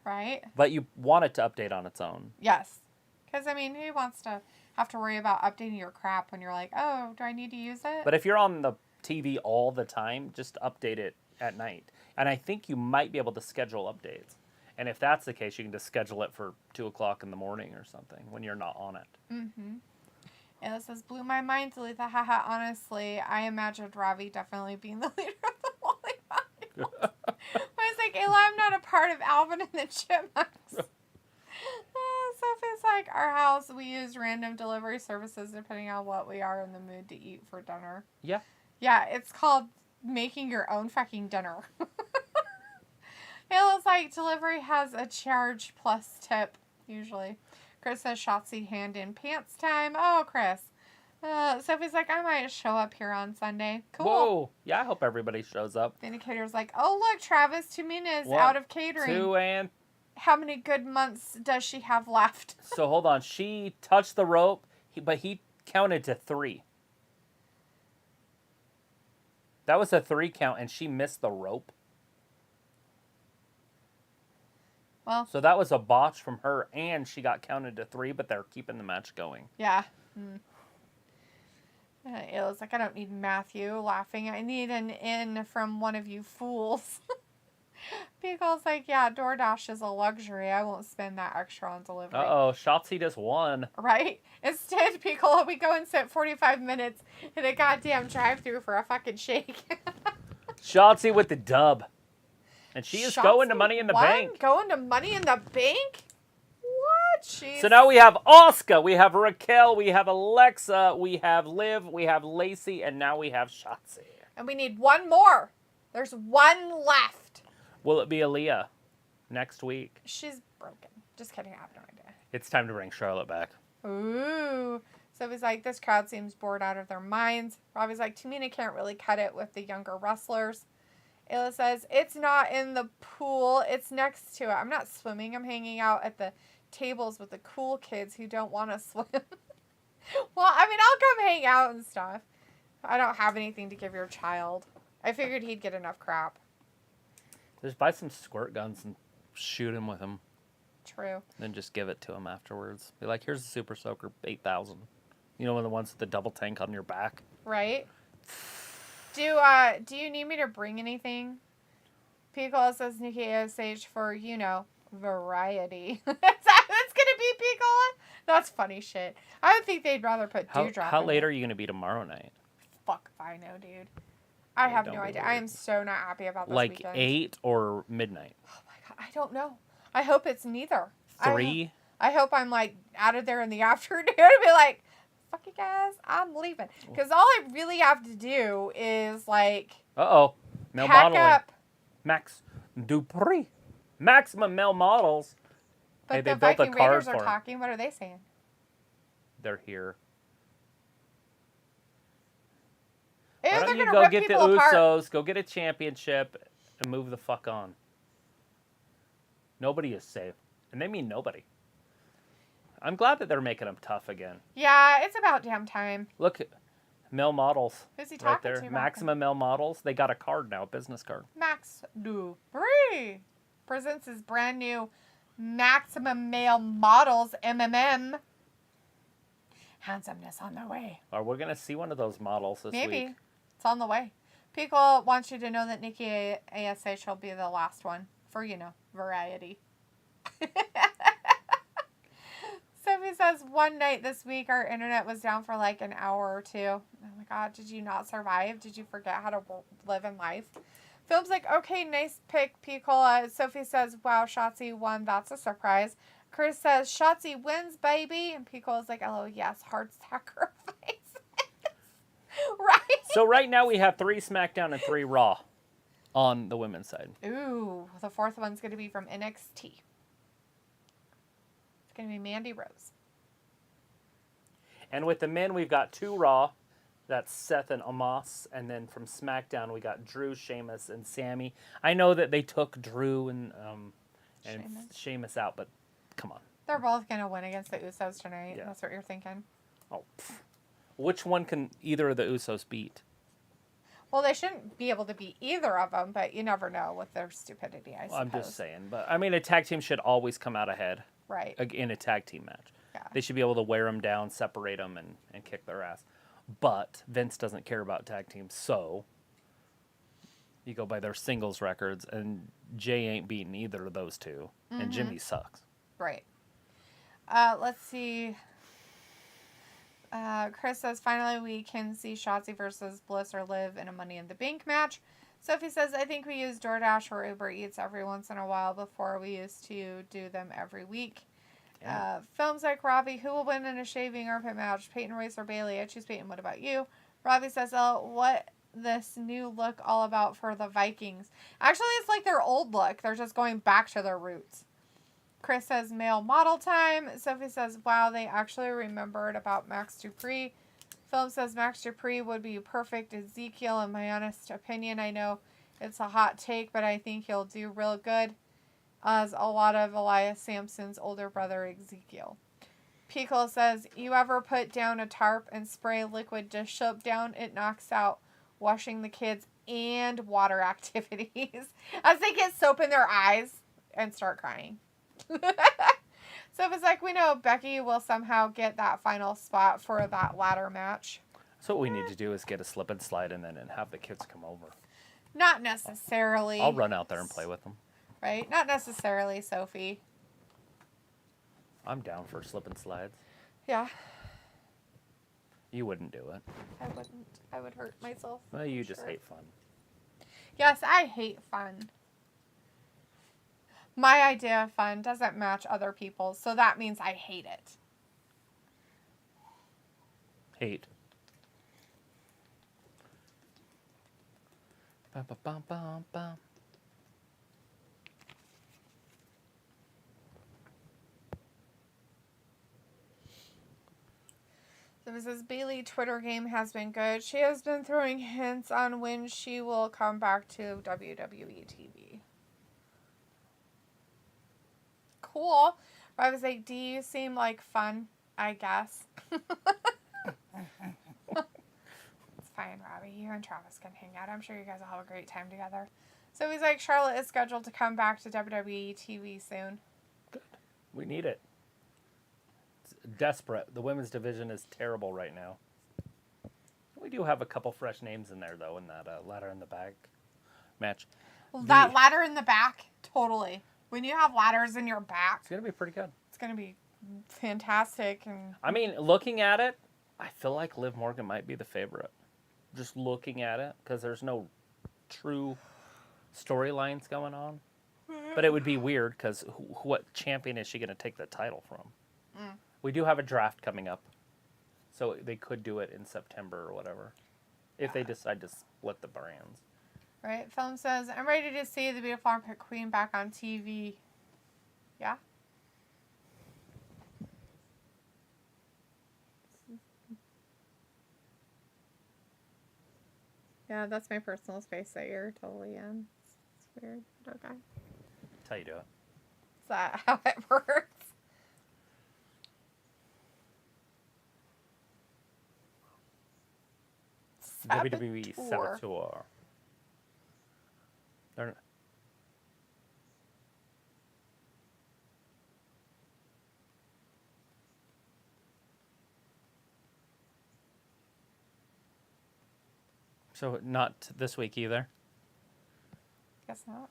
Right? But you want it to update on its own. Yes. Because, I mean, who wants to have to worry about updating your crap when you're like, oh, do I need to use it? But if you're on the TV all the time, just update it at night. And I think you might be able to schedule updates. And if that's the case, you can just schedule it for 2 o'clock in the morning or something when you're not on it. Mm-hmm. And it says, blew my mind, Talitha. Haha, honestly, I imagined Ravi definitely being the leader of the Lollipop. I was like, Ayla, I'm not a part of Alvin and the Chipmunks. Sophie's like, our house, we use random delivery services depending on what we are in the mood to eat for dinner. Yeah. Yeah, it's called making your own fucking dinner. Ayla's like, delivery has a charge plus tip, usually. Chris says, Shotzi hand in pants time. Oh, Chris. Sophie's like, I might show up here on Sunday. Cool. Whoa. Yeah, I hope everybody shows up. The indicator's like, oh, look, Travis Tamina is out of catering. 2 and... How many good months does she have left? So, hold on. She touched the rope, but he counted to 3. That was a 3 count, and she missed the rope. Well. So that was a botch from her, and she got counted to 3, but they're keeping the match going. Yeah. It was like, I don't need Matthew laughing. I need an in from one of you fools. Pico's like, yeah, DoorDash is a luxury. I won't spend that extra on delivery. Uh-oh, Shotzi just won. Right? Instead, Pico, we go and sit 45 minutes in a goddamn drive-thru for a fucking shake. Shotzi with the dub. And she is going to Money in the Bank. Going to Money in the Bank? What? Jeez. So now we have Asuka, we have Raquel, we have Alexa, we have Liv, we have Lacey, and now we have Shotzi. And we need one more. There's one left. Will it be Aaliyah next week? She's broken. Just kidding. I have no idea. It's time to bring Charlotte back. Ooh. So he's like, this crowd seems bored out of their minds. Robbie's like, Tamina can't really cut it with the younger wrestlers. Ayla says, it's not in the pool. It's next to it. I'm not swimming. I'm hanging out at the tables with the cool kids who don't want to swim. Well, I mean, I'll come hang out and stuff. I don't have anything to give your child. I figured he'd get enough crap. Just buy some squirt guns and shoot him with them. True. Then just give it to him afterwards. Be like, here's the Super Soaker 8000. You know, one of the ones with the double tank on your back. Right. Do you need me to bring anything? Pico says Nikki ASH for, you know, variety. That's gonna be Pico? That's funny shit. I would think they'd rather put Dewdrop. How late are you gonna be tomorrow night? Fuck if I know, dude. I have no idea. I am so not happy about this weekend. 8 or midnight? Oh my god, I don't know. I hope it's neither. 3? I hope I'm like out of there in the afternoon to be like, fuck you guys, I'm leaving. Because all I really have to do is like male pack modeling. up. Max Dupree. Maximum male models. But hey, the they built Viking a card Raiders for are him. talking. What are they saying? They're here. Ew, Why they're don't you gonna go rip get the people apart. Usos, go get a championship, and move the fuck on. Nobody is safe. And they mean nobody. I'm glad that they're making them tough again. Yeah, it's about damn time. Look, male models. Who's he right talking there. to? Maximum male models. They got a card now, a business card. Max Dupree presents his brand new Maximum Male Models MMM. Handsomeness on the way. Are we going to see one of those models this week? Maybe. It's on the way. Pico wants you to know that Nikki ASH will be the last one for, you know, variety. Sophie says, one night this week our internet was down for like an hour or 2. Oh my god, did you not survive? Did you forget how to live in life? Phil's like, okay, nice pick, Picola. Sophie says, wow, Shotzi won. That's a surprise. Chris says, Shotzi wins, baby. And Picola's like, oh, yes, hard sacrifice. Right? So right now we have 3 SmackDown and 3 Raw on the women's side. Ooh, the 4th one's going to be from NXT. It's going to be Mandy Rose. And with the men, we've got 2 Raw. That's Seth and Omos. And then from SmackDown, we got Drew, Sheamus, and Sammy. I know that they took Drew and Sheamus out, but come on. They're both going to win against the Usos tonight. Yeah. That's what you're thinking. Oh, which one can either of the Usos beat? Well, they shouldn't be able to beat either of them, but you never know with their stupidity, I suppose. I'm just saying. But, I mean, a tag team should always come out ahead. Right. In a tag team match. Yeah. They should be able to wear them down, separate them, and kick their ass. But Vince doesn't care about tag teams, so you go by their singles records, and Jay ain't beating either of those two, and Jimmy sucks. Right. Let's see. Chris says, finally we can see Shotzi versus Bliss or Liv in a Money in the Bank match. Sophie says, I think we use DoorDash or Uber Eats every once in a while before we used to do them every week. Yeah. Films like Robbie, who will win in a shaving armpit match? Peyton Royce or Bailey? I choose Peyton. What about you? Robbie says, oh, what this new look all about for the Vikings? Actually, it's like their old look. They're just going back to their roots. Chris says, male model time. Sophie says, wow, they actually remembered about Max Dupree. Philip says Max Dupree would be perfect Ezekiel, in my honest opinion. I know it's a hot take, but I think he'll do real good as a lot of Elias Sampson's older brother Ezekiel. Pickle says, you ever put down a tarp and spray liquid dish soap down? It knocks out washing the kids and water activities as they get soap in their eyes and start crying. So it's like, we know Becky will somehow get that final spot for that ladder match. So what we need to do is get a slip and slide and have the kids come over. Not necessarily. I'll run out there and play with them. Right? Not necessarily, Sophie. I'm down for slip and slides. Yeah. You wouldn't do it. I wouldn't. I would hurt myself. Well, you just hate fun. Yes, I hate fun. My idea of fun doesn't match other people's, so that means I hate it. Hate. Bum, bum, bum, bum, bum. So it says, Bayley Twitter game has been good. She has been throwing hints on when she will come back to WWE TV. Cool. I was like, do you seem like fun? I guess. It's fine, Robbie. You and Travis can hang out. I'm sure you guys will have a great time together. So he's like, Charlotte is scheduled to come back to WWE TV soon. Good. We need it. It's desperate. The women's division is terrible right now. We do have a couple fresh names in there, though, in that ladder in the back match. Well, that ladder in the back, totally. When you have ladders in your back, It's going to be pretty good. it's going to be fantastic. And I mean, looking at it, I feel like Liv Morgan might be the favorite. Just looking at it, because there's no true storylines going on. But it would be weird, because what champion is she going to take the title from? We do have a draft coming up, so they could do it in September or whatever, if they decide to split the brands. right, film says, I'm ready to see the beautiful armpit queen back on TV. Yeah. Yeah, that's my personal space that you're totally in. It's weird. Okay. That's how you do it. Is that how it works? WWE Saboteur. Saboteur. They're, so not this week either. Guess not.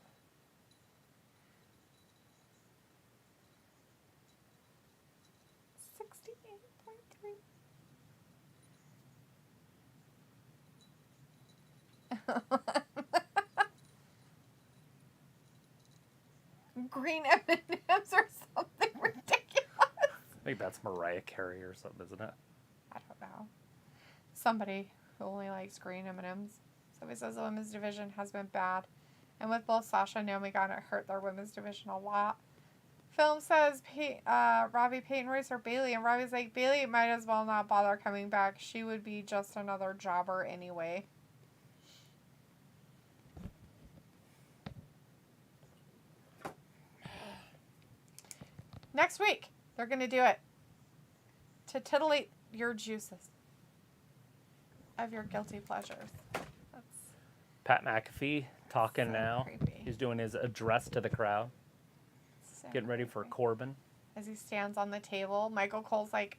Green M&Ms or something ridiculous. I think that's Mariah Carey or something, isn't it? I don't know. Somebody who only likes green M&Ms. Somebody says the women's division has been bad. And with both Sasha and Naomi gone, it hurt their women's division a lot. Film says Robbie, Peyton Royce, or Bayley. And Robbie's like, Bayley might as well not bother coming back. She would be just another jobber anyway. Next week, they're going to do it to titillate your juices of your guilty pleasures. That's Pat McAfee talking so now. creepy. He's doing his address to the crowd, So getting ready for creepy. Corbin. As he stands on the table, Michael Cole's like,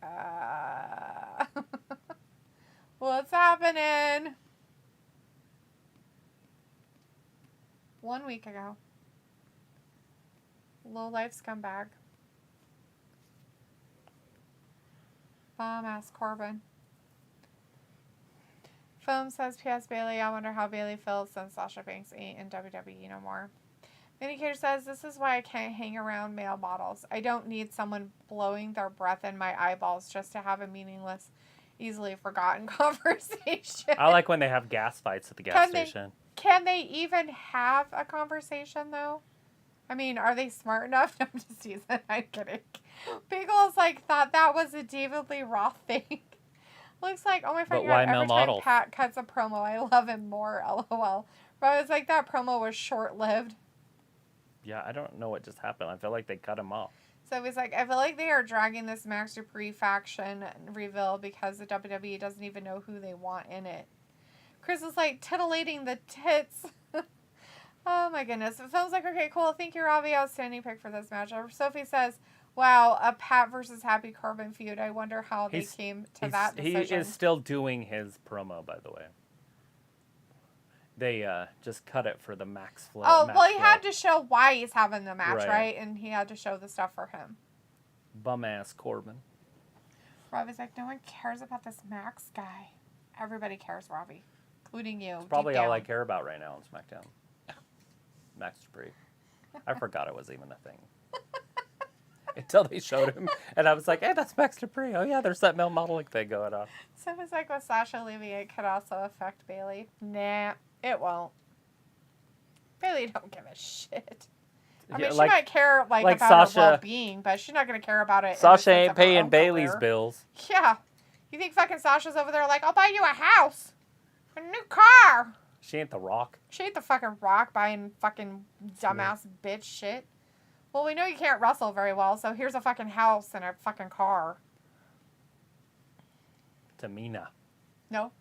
what's happening? 1 week ago. Low-life scumbag. Bomb-ass Corbin. Film says, P.S. Bayley, I wonder how Bayley feels since Sasha Banks ain't in WWE no more. Vindicator says, this is why I can't hang around male models. I don't need someone blowing their breath in my eyeballs just to have a meaningless, easily forgotten conversation. I like when they have gas fights at the gas station. Can they even have a conversation, though? I mean, are they smart enough? No, I'm just teasing. I'm kidding. Bagels, thought that was a David Lee Roth thing. Looks like, oh my But fucking why god, male every time models? Pat cuts a promo, I love him more, lol. But I was like, that promo was short-lived. Yeah, I don't know what just happened. I feel like they cut him off. So he's like, I feel like they are dragging this Max Dupree faction reveal because the WWE doesn't even know who they want in it. Chris is like, titillating the tits. Oh my goodness. The film's like, okay, cool. Thank you, Robbie. Outstanding pick for this match. Sophie says, wow, a Pat versus Happy Corbin feud. I wonder how they came to that decision. He is still doing his promo, by the way. They just cut it for the Max Flow. Oh, well, he had to show why he's having the match, right? And he had to show the stuff for him. Bum-ass Corbin. Robbie's like, no one cares about this Max guy. Everybody cares, Robbie. Including you. It's probably all I care about right now on SmackDown. Max Dupree. I forgot it was even a thing. Until they showed him. And I was like, hey, that's Max Dupree. Oh, yeah, there's that male modeling thing going on. So it's like with Sasha leaving, it could also affect Bayley. Nah, it won't. Bayley don't give a shit. I mean, she might care about Sasha, her well-being, but she's not going to care about it. Sasha ain't paying Bayley's bills. Yeah. You think fucking Sasha's over there like, I'll buy you a house. A new car. She ain't the Rock. She ain't the fucking Rock buying fucking dumbass bitch shit. Well, we know you can't wrestle very well, so here's a fucking house and a fucking car. Tamina. No.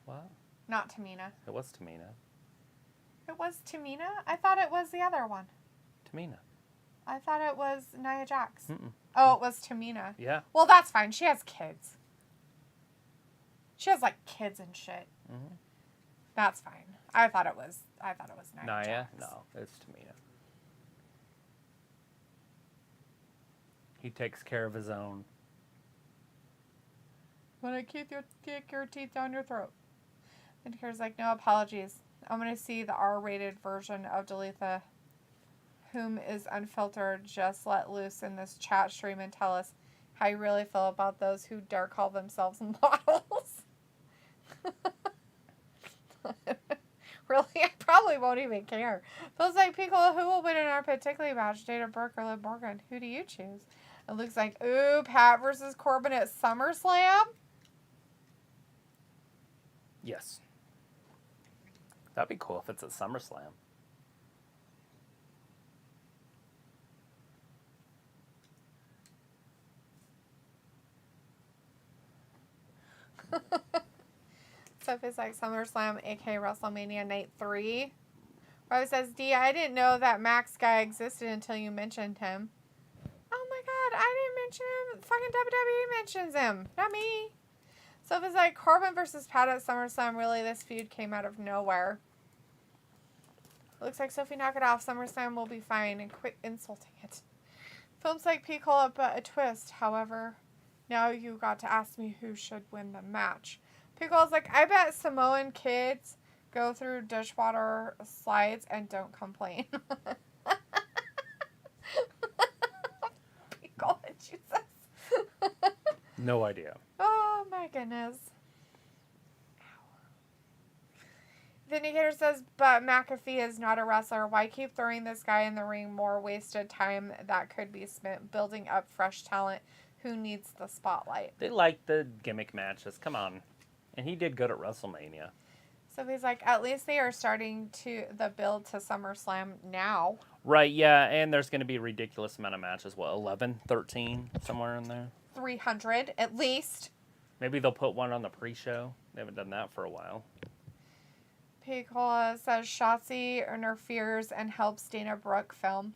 What? Not Tamina. It was Tamina. It was Tamina? I thought it was the other one. Tamina. I thought it was Nia Jax. Mm-mm. Oh, it was Tamina. Yeah. Well, that's fine. She has kids. She has like kids and shit. Mm-hmm. That's fine. I thought it was Nia Jax. No, it's Tamina. He takes care of his own. When I kick your teeth down your throat. And Kira's like, no apologies. I'm going to see the R-rated version of Dalitha, whom is unfiltered. Just let loose in this chat stream and tell us how you really feel about those who dare call themselves models. Really? I probably won't even care. Feels like Piccolo, who will win in our particular match? Dana Brooke or Liv Morgan? Who do you choose? It looks like, ooh, Pat versus Corbin at SummerSlam? Yes. That'd be cool if it's at SummerSlam. So if it's like SummerSlam, aka WrestleMania Night 3. Robbie says, D, I didn't know that Max guy existed until you mentioned him. Oh my god, I didn't mention him. Fucking WWE mentions him, not me. So if it's like Corbin versus Pat at SummerSlam, really this feud came out of nowhere. Looks like Sophie knock it off. SummerSlam will be fine and quit insulting it. Films like P call up a twist. However, now you got to ask me who should win the match. Pickle's like, I bet Samoan kids go through dishwater slides and don't complain. Pickle and Jesus. No idea. Oh my goodness. Vindicator says, but McAfee is not a wrestler. Why keep throwing this guy in the ring? More wasted time that could be spent building up fresh talent who needs the spotlight. They like the gimmick matches. Come on. And he did good at WrestleMania. So he's like, at least they are starting to the build to SummerSlam now. Right, yeah, and there's going to be a ridiculous amount of matches. What, 11, 13, somewhere in there? 300 at least. Maybe they'll put one on the pre-show. They haven't done that for a while. Picola says Shotzi interferes and helps Dana Brooke film.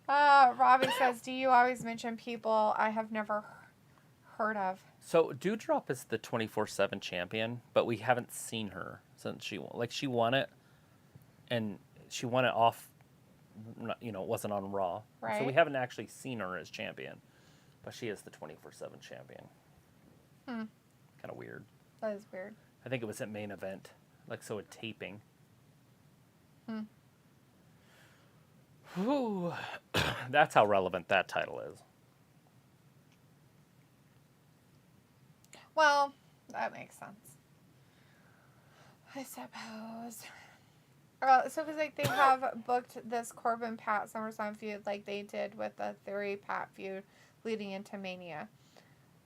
Robbie says, do you always mention people I have never heard of? So Doudrop is the 24/7 champion, but we haven't seen her since she won it, and she won it off, it wasn't on Raw. Right. So we haven't actually seen her as champion, but she is the 24/7 champion. Kind of weird. That is weird. I think it was at main event, a taping. Whew. That's how relevant that title is. Well, that makes sense. I suppose. So it's like they have booked this Corbin Pat SummerSlam feud like they did with the Theory Pat feud leading into Mania.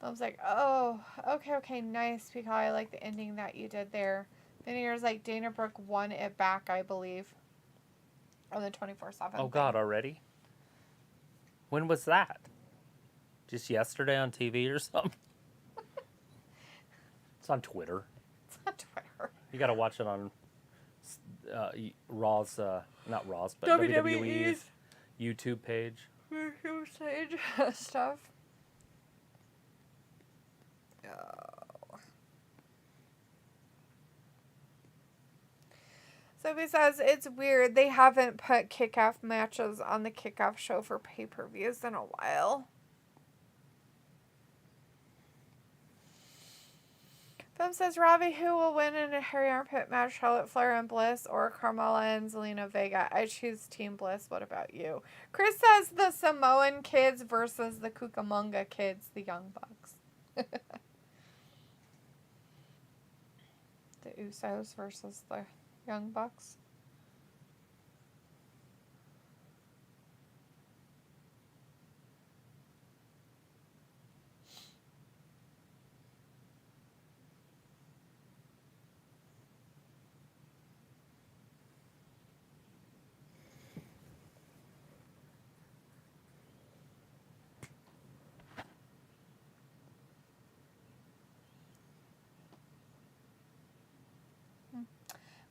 I was like, oh, okay, nice, because I like the ending that you did there. Then here's like Dana Brooke won it back, I believe. On the 24/7. Oh, God, already? When was that? Just yesterday on TV or something? It's on Twitter. It's on Twitter. You got to watch it on Raw's, not Raw's, but WWE's YouTube page. Stage stuff. Oh. So he says it's weird they haven't put kickoff matches on the kickoff show for pay-per-views in a while. Film says Robbie, who will win in a hairy armpit match, Charlotte Flair and Bliss or Carmella and Zelina Vega? I choose Team Bliss. What about you? Chris says the Samoan kids versus the Cucamonga kids, the Young Bucks. The Usos versus the Young Bucks.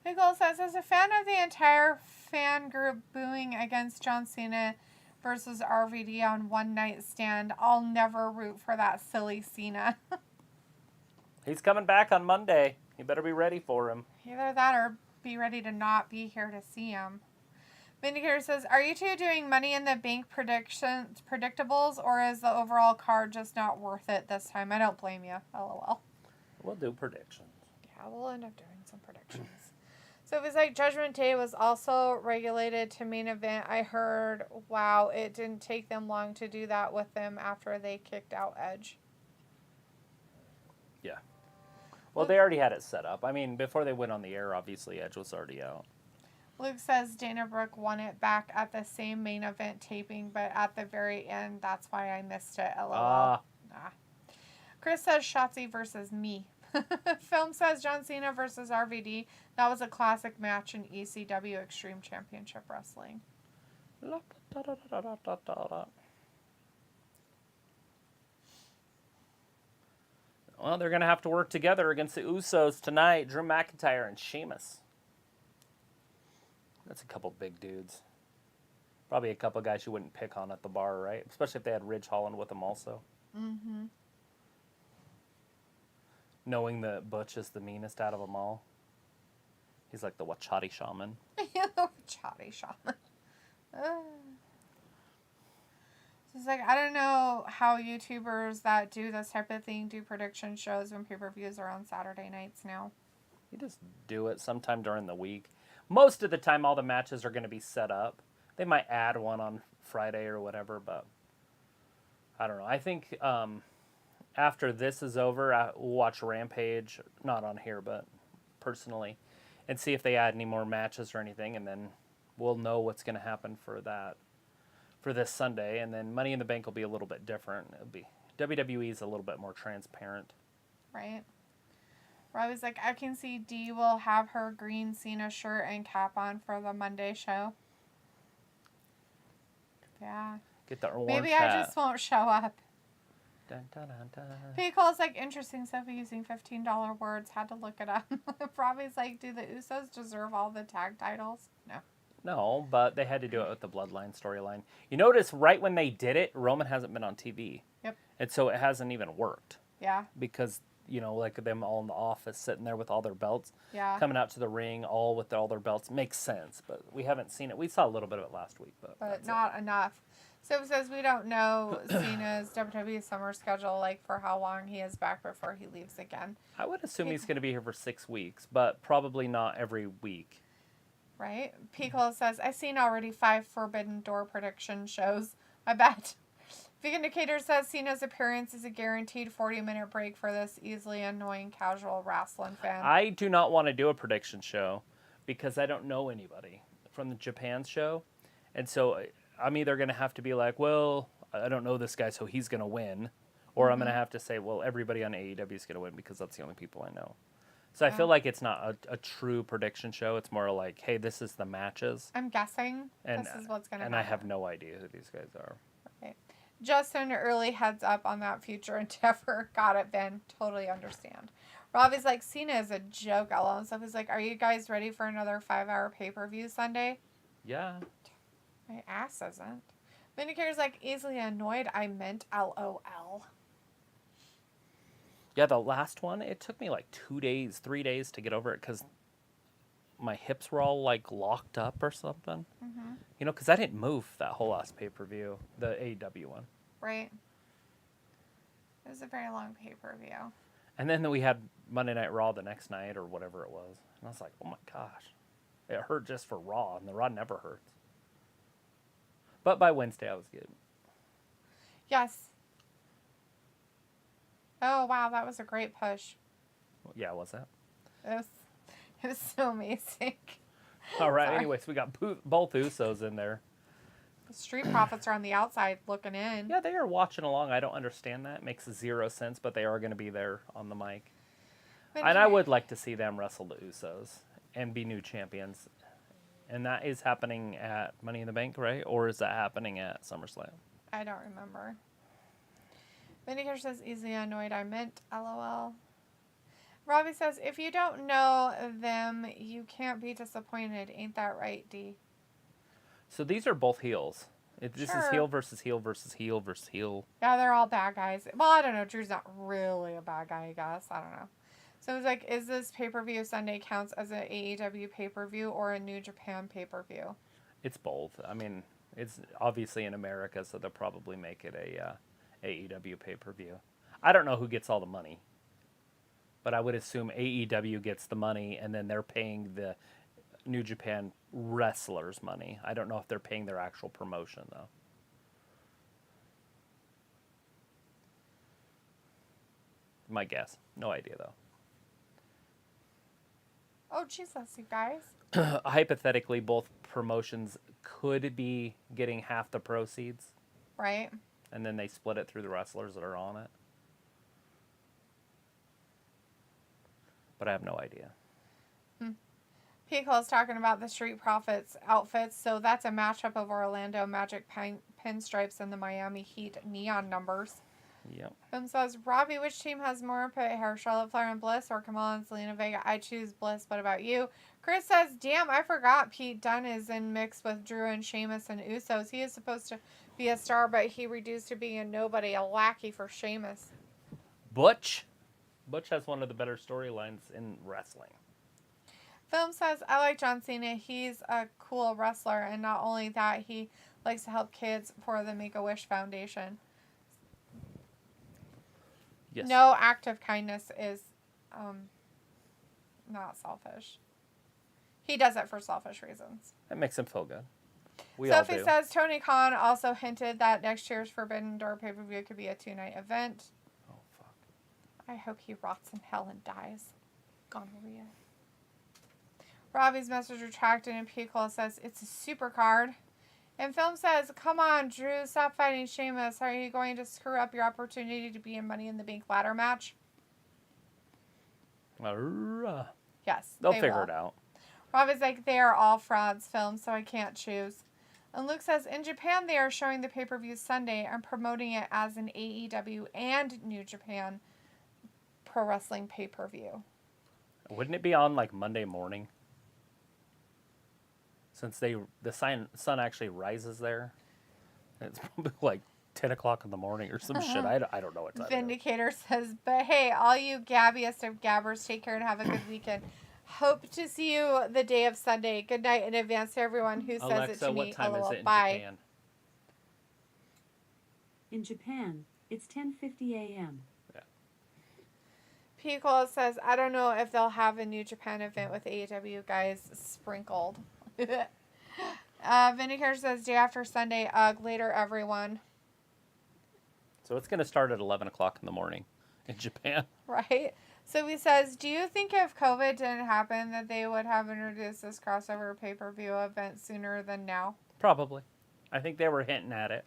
Nicole says, as a fan of the entire fan group booing against John Cena versus RVD on One Night Stand, I'll never root for that silly Cena. He's coming back on Monday. You better be ready for him. Either that or be ready to not be here to see him. Vindicator says, are you two doing Money in the Bank predictables, or is the overall card just not worth it this time? I don't blame you. LOL. We'll do predictions. Yeah, we'll end up doing some predictions. So it was like Judgment Day was also regulated to main event. I heard, wow, it didn't take them long to do that with them after they kicked out Edge. Yeah. Well, they already had it set up. I mean, before they went on the air, obviously, Edge was already out. Luke says Dana Brooke won it back at the same main event taping, but at the very end, that's why I missed it. LOL. Nah. Chris says Shotzi versus me. Film says John Cena versus RVD. That was a classic match in ECW Extreme Championship Wrestling. Well, they're going to have to work together against the Usos tonight. Drew McIntyre and Sheamus. That's a couple big dudes. Probably a couple guys you wouldn't pick on at the bar, right? Especially if they had Ridge Holland with them also. Mm-hmm. Knowing that Butch is the meanest out of them all. He's like the Wachati shaman. Wachati shaman. It's like, I don't know how YouTubers that do this type of thing do prediction shows when pay-per-views are on Saturday nights now. You just do it sometime during the week. Most of the time, all the matches are going to be set up. They might add one on Friday or whatever, but I don't know. I think after this is over, we'll watch Rampage, not on here, but personally, and see if they add any more matches or anything, and then we'll know what's going to happen for that, for this Sunday, and then Money in the Bank will be a little bit different. It'll be WWE is a little bit more transparent. Right. Robbie's like, I can see Dee will have her green Cena shirt and cap on for the Monday show. Yeah. Get the orange Maybe hat. I just won't show up. Dun, dun, dun, dun. Pico's like, interesting stuff using $15 words. Had to look it up. Robbie's like, do the Usos deserve all the tag titles? No. No, but they had to do it with the Bloodline storyline. You notice right when they did it, Roman hasn't been on TV. Yep. And so it hasn't even worked. Yeah. Because, you know, like them all in the office sitting there with all their belts. Yeah. Coming out to the ring all with all their belts. Makes sense, but we haven't seen it. We saw a little bit of it last week, but not enough. So it says we don't know Cena's WWE summer schedule, like for how long he is back before he leaves again. I would assume he's going to be here for 6 weeks, but probably not every week. Right? Pico says, I've seen already 5 Forbidden Door prediction shows. I bet. Vindicator says Cena's appearance is a guaranteed 40-minute break for this easily annoying casual wrestling fan. I do not want to do a prediction show because I don't know anybody from the Japan show. And so I'm either going to have to be like, well, I don't know this guy, so he's going to win. Or I'm going to have to say, well, everybody on AEW is going to win because that's the only people I know. So I feel like it's not a true prediction show. It's more like, hey, this is the matches. I'm guessing this is what's going to happen. And I have no idea who these guys are. Right. Just an early heads up on that future endeavor. Got it, Ben. Totally understand. Robbie's like, Cena is a joke. LOL. So he's like, are you guys ready for another 5-hour pay-per-view Sunday? Yeah. My ass isn't. Vindicator's like, easily annoyed. I meant LOL. Yeah, the last one, it took me like 3 days to get over it because my hips were all like locked up or something. Mm-hmm. You know, because I didn't move that whole last pay-per-view, the AEW one. Right. It was a very long pay-per-view. And then we had Monday Night Raw the next night or whatever it was. And I was like, oh my gosh. It hurt just for Raw, and the Raw never hurts. But by Wednesday, I was good. Yes. Oh, wow, that was a great push. Yeah, was that? It was so amazing. All right, anyways, we got both Usos in there. The Street Profits are on the outside looking in. Yeah, they are watching along. I don't understand that. It makes 0 sense, but they are going to be there on the mic. And I would like to see them wrestle the Usos and be new champions. And that is happening at Money in the Bank, right? Or is that happening at SummerSlam? I don't remember. Vindicator says, easily annoyed. I meant LOL. Robbie says, if you don't know them, you can't be disappointed. Ain't that right, D? So these are both heels. This is heel versus heel versus heel versus heel. Yeah, they're all bad guys. Well, I don't know. Drew's not really a bad guy, I guess. I don't know. So it's like, is this pay-per-view Sunday counts as an AEW pay-per-view or a New Japan pay-per-view? It's both. I mean, it's obviously in America, so they'll probably make it a AEW pay-per-view. I don't know who gets all the money, but I would assume AEW gets the money, and then they're paying the New Japan wrestlers money. I don't know if they're paying their actual promotion, though. My guess. No idea, though. Oh, Jesus, you guys. Hypothetically, both promotions could be getting half the proceeds. Right. And then they split it through the wrestlers that are on it. But I have no idea. Pico is talking about the Street Profits outfits. So that's a mashup of Orlando Magic pinstripes and the Miami Heat neon numbers. Yep. Film says, Robbie, which team has more pit hair, Charlotte Flair and Bliss or Kamala and Selena Vega? I choose Bliss. What about you? Chris says, damn, I forgot Pete Dunne is in mix with Drew and Sheamus and Usos. He is supposed to be a star, but he reduced to being a nobody, a lackey for Sheamus. Butch has one of the better storylines in wrestling. Film says, I like John Cena. He's a cool wrestler, and not only that, he likes to help kids for the Make-A-Wish Foundation. Yes. No act of kindness is not selfish. He does it for selfish reasons. That makes him feel good. Sophie says, Tony Khan also hinted that next year's Forbidden Door pay-per-view could be a 2-night event. Oh, fuck. I hope he rots in hell and dies. Gonorrhea. Robbie's message retracted and Pico says, it's a super card. And Film says, come on, Drew, stop fighting Sheamus. Are you going to screw up your opportunity to be in Money in the Bank ladder match? Yes, They'll figure it out. Rob is like, they are all frauds, Film, so I can't choose. And Luke says, in Japan, they are showing the pay-per-view Sunday and promoting it as an AEW and New Japan Pro Wrestling pay-per-view. Wouldn't it be on, like, Monday morning? Since the sun actually rises there. It's probably, like, 10 o'clock in the morning or some shit. I don't know what time Vindicator says, but hey, all you gabbiest of gabbers, take care and have a good weekend. Hope to see you the day of Sunday. Good night in advance to everyone who says Alexa, it to me. what time is it in Bye. Japan? In Japan, it's 10:50 a.m. Yeah. Pico says, I don't know if they'll have a New Japan event with AEW guys sprinkled. Vindicator says, day after Sunday, later everyone. So it's going to start at 11 o'clock in the morning in Japan. Right? So he says, do you think if COVID didn't happen that they would have introduced this crossover pay-per-view event sooner than now? Probably. I think they were hinting at it.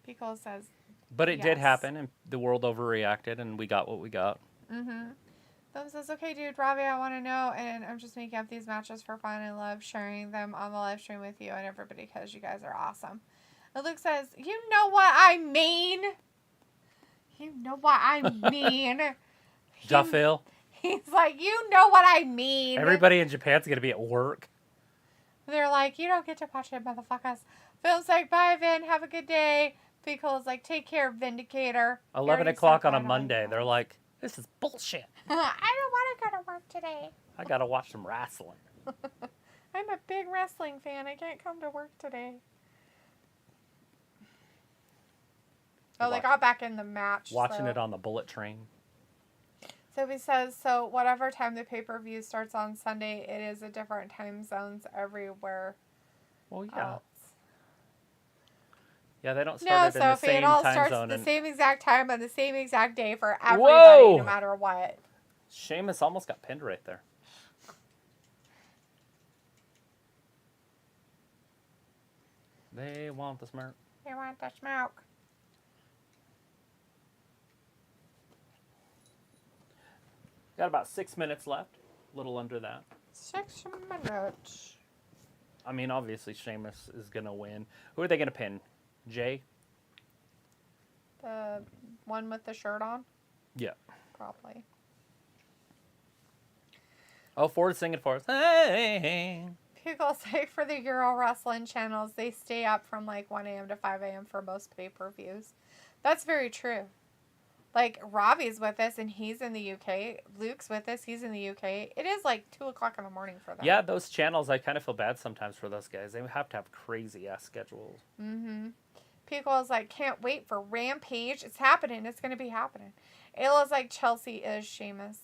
Pico says, But it did Yes. happen, and the world overreacted, and we got what we got. Mm-hmm. Thumb says, okay, dude, Robbie, I want to know, and I'm just making up these matches for fun. I love sharing them on the live stream with you and everybody because you guys are awesome. And Luke says, you know what I mean? You know what I mean? Duffil. He's like, you know what I mean? Everybody in Japan's going to be at work. They're like, you don't get to watch it, motherfuckers. Phil's like, bye, Vin. Have a good day. Pickle's like, take care, Vindicator. 11 Already o'clock said on a that Monday. you. They're like, this is bullshit. I don't want to go to work today. I got to watch some wrestling. I'm a big wrestling fan. I can't come to work today. Oh, they got back in the match. Watching it on the bullet train. So he says, so whatever time the pay-per-view starts on Sunday, it is a different time zones everywhere. Well, yeah. Else. Yeah, they don't No, start it in the Sophie, same it all time starts zone. the same exact time on the same exact day for everybody, Whoa! no matter what. Sheamus almost got pinned right there. They want the smirk. They want the smoke. Got about 6 minutes left. A little under that. 6 minutes. I mean, obviously, Sheamus is going to win. Who are they going to pin? Jay? The one with the shirt on? Yeah. Probably. Oh, Ford's singing for us. Hey. People say for the Euro wrestling channels, they stay up from like 1 a.m. to 5 a.m. for most pay-per-views. That's very true. Like, Robbie's with us, and he's in the UK. Luke's with us, he's in the UK. It is like 2 o'clock in the morning for them. Yeah, those channels, I kind of feel bad sometimes for those guys. They have to have crazy-ass schedules. Mm-hmm. Pico's like, can't wait for Rampage. It's happening. It's going to be happening. Ayla's like, Chelsea is Sheamus.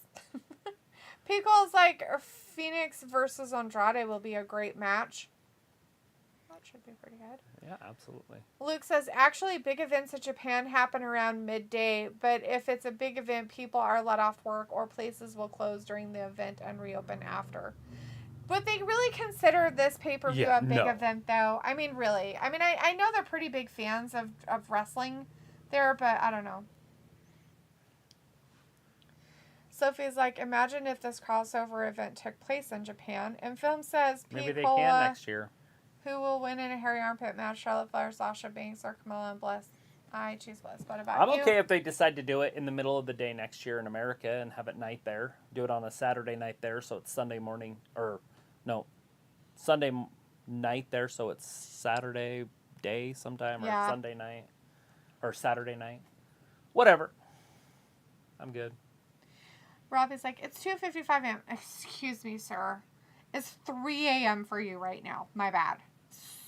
Pico's like, Phoenix versus Andrade will be a great match. That should be pretty good. Yeah, absolutely. Luke says, actually, big events in Japan happen around midday, but if it's a big event, people are let off work or places will close during the event and reopen after. Would they really consider this pay-per-view a big event, though? I mean, really. I mean, I know they're pretty big fans of wrestling there, but I don't know. Sophie's like, imagine if this crossover event took place in Japan. And Film says, Maybe they can next year. Who will win in a hairy armpit match? Charlotte Flair, Sasha Banks, or Carmella and Bliss? I choose Bliss. What about you? I'm okay if they decide to do it in the middle of the day next year in America and have it night there. Do it on a Saturday night there, so it's Sunday morning. Or, no, Sunday night there, so it's Saturday day sometime, or Sunday night, or Saturday night. Whatever. I'm good. Robbie's like, it's 2:55 a.m. Excuse me, sir. It's 3 a.m. for you right now. My bad.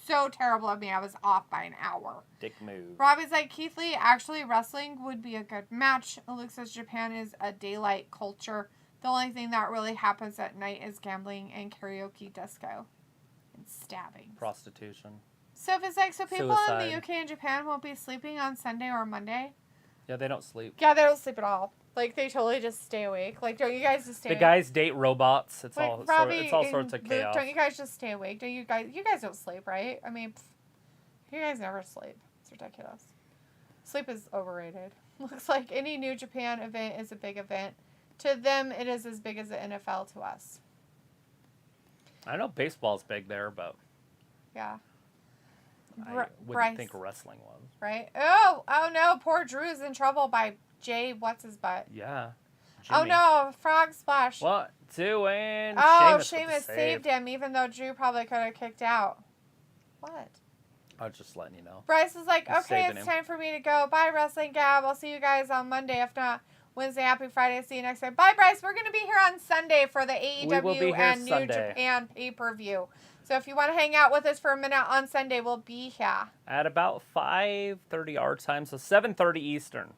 So terrible of me. I was off by an hour. Dick move. Robbie's like, Keith Lee, actually wrestling would be a good match. Luke says Japan is a daylight culture. The only thing that really happens at night is gambling and karaoke disco. And stabbing. Prostitution. So if it's like, so people Suicide. in the UK and Japan won't be sleeping on Sunday or Monday? Yeah, they don't sleep. Yeah, they don't sleep at all. Like, they totally just stay awake. Like, don't you guys just stay The awake? guys date robots. It's Like, all Robbie it's all and sorts of Luke, chaos. don't you guys just stay awake? You guys don't sleep, right? I mean, you guys never sleep. It's ridiculous. Sleep is overrated. Looks like any New Japan event is a big event. To them, it is as big as the NFL to us. I know baseball's big there, but Yeah. I wouldn't think wrestling was. Right? Oh no, poor Drew's in trouble by Jay, what's his butt? Yeah. Oh Jimmy. no, frog splash. 1, 2, and Oh, Sheamus with the Sheamus save. saved him, even though Drew probably could have kicked out. What? I was just letting you know. Bryce is like, He's okay, saving it's him. time for me to go. Bye, Wrestling Gab. I'll see you guys on Monday. If not, Wednesday. Happy Friday. See you next time. Bye, Bryce. We're going to be here on Sunday for the We will be AEW here and New Sunday. Japan pay-per-view. So if you want to hang out with us for a minute on Sunday, we'll be here. At about 5:30 our time, so 7:30 Eastern.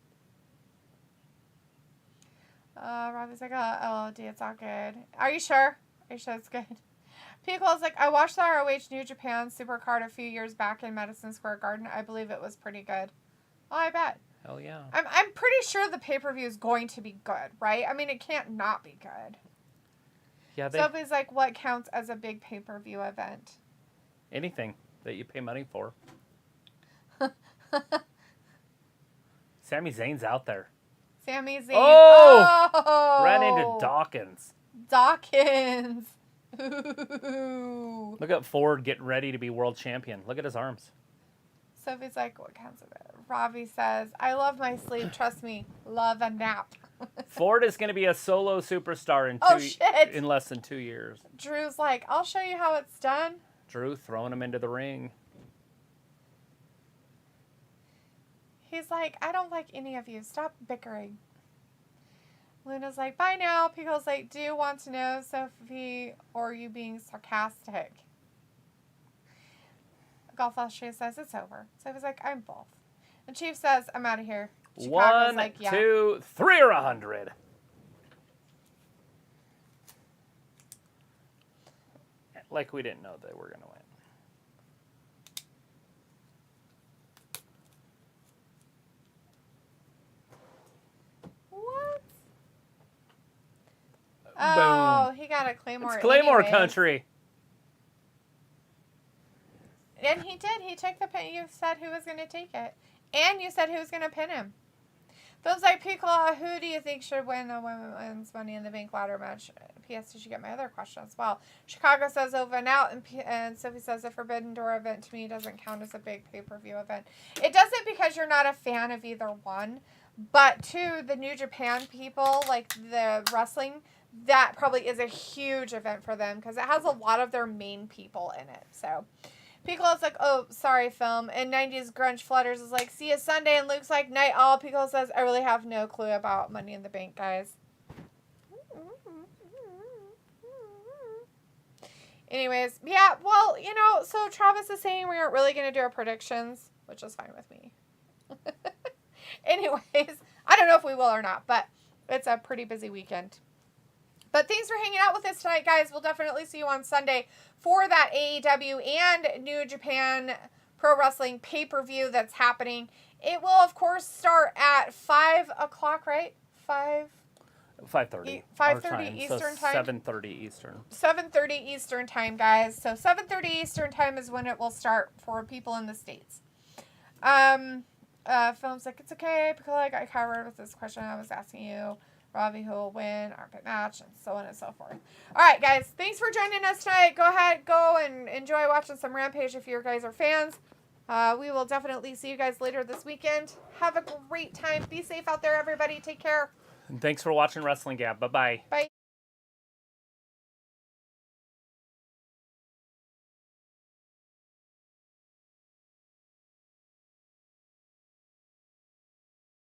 Robbie's like, oh, LOD, it's all good. Are you sure? Are you sure it's good? Pico's like, I watched the ROH New Japan Supercard a few years back in Madison Square Garden. I believe it was pretty good. Oh, I bet. Hell yeah. I'm pretty sure the pay-per-view is going to be good, right? I mean, it can't not be good. Yeah, Sophie's like, what counts as a big pay-per-view event? anything that you pay money for. Sami Zayn's out there. Sami Zayn. Oh! Ran into Dawkins. Dawkins. Ooh. Look at Ford getting ready to be world champion. Look at his arms. Sophie's like, what counts of it? Ravi says, I love my sleep. Trust me. Love a nap. Ford is going to be a solo superstar in less than 2 years. Drew's like, I'll show you how it's done. Drew throwing him into the ring. He's like, I don't like any of you. Stop bickering. Luna's like, bye now. Pico's like, do you want to know, Sophie, or are you being sarcastic? Golf Lashley says, it's over. Sophie's like, I'm both. And Chief says, I'm out of here. Chicago's 1, like, yeah. 2, 3 or 100. Like we didn't know they were going to win. What? Oh, he got a Claymore. It's Claymore anyways. country. And he did. He took the pin. You said who was going to take it. And you said who was going to pin him. Phil's like, Piccolo, who do you think should win the Women's Money in the Bank ladder match? P.S. Did you get my other question as well? Chicago says over and out. And Sophie says the Forbidden Door event to me doesn't count as a big pay-per-view event. It doesn't because you're not a fan of either one. But to the New Japan people, like the wrestling, that probably is a huge event for them because it has a lot of their main people in it. So Piccolo's like, oh, sorry, film. And 90s Grunge Flutters is like, see you Sunday. And Luke's like, night all. Piccolo says, I really have no clue about Money in the Bank, guys. Anyways, yeah, well, you know, so Travis is saying we aren't really going to do our predictions, which is fine with me. Anyways, I don't know if we will or not, but it's a pretty busy weekend. But thanks for hanging out with us tonight, guys. We'll definitely see you on Sunday for that AEW and New Japan Pro Wrestling pay-per-view that's happening. It will, of course, start at 5 o'clock, right? 5:30. 5:30 Eastern time. 7:30 Eastern. 7:30 Eastern time, guys. So 7:30 Eastern time is when it will start for people in the States. Film's like, it's okay, because I got covered with this question I was asking you. Robbie, who will win, armpit match, and so on and so forth. All right, guys, thanks for joining us tonight. Go ahead, go and enjoy watching some Rampage if you guys are fans. We will definitely see you guys later this weekend. Have a great time. Be safe out there, everybody. Take care. And thanks for watching Wrestling Gab. Bye-bye. Bye.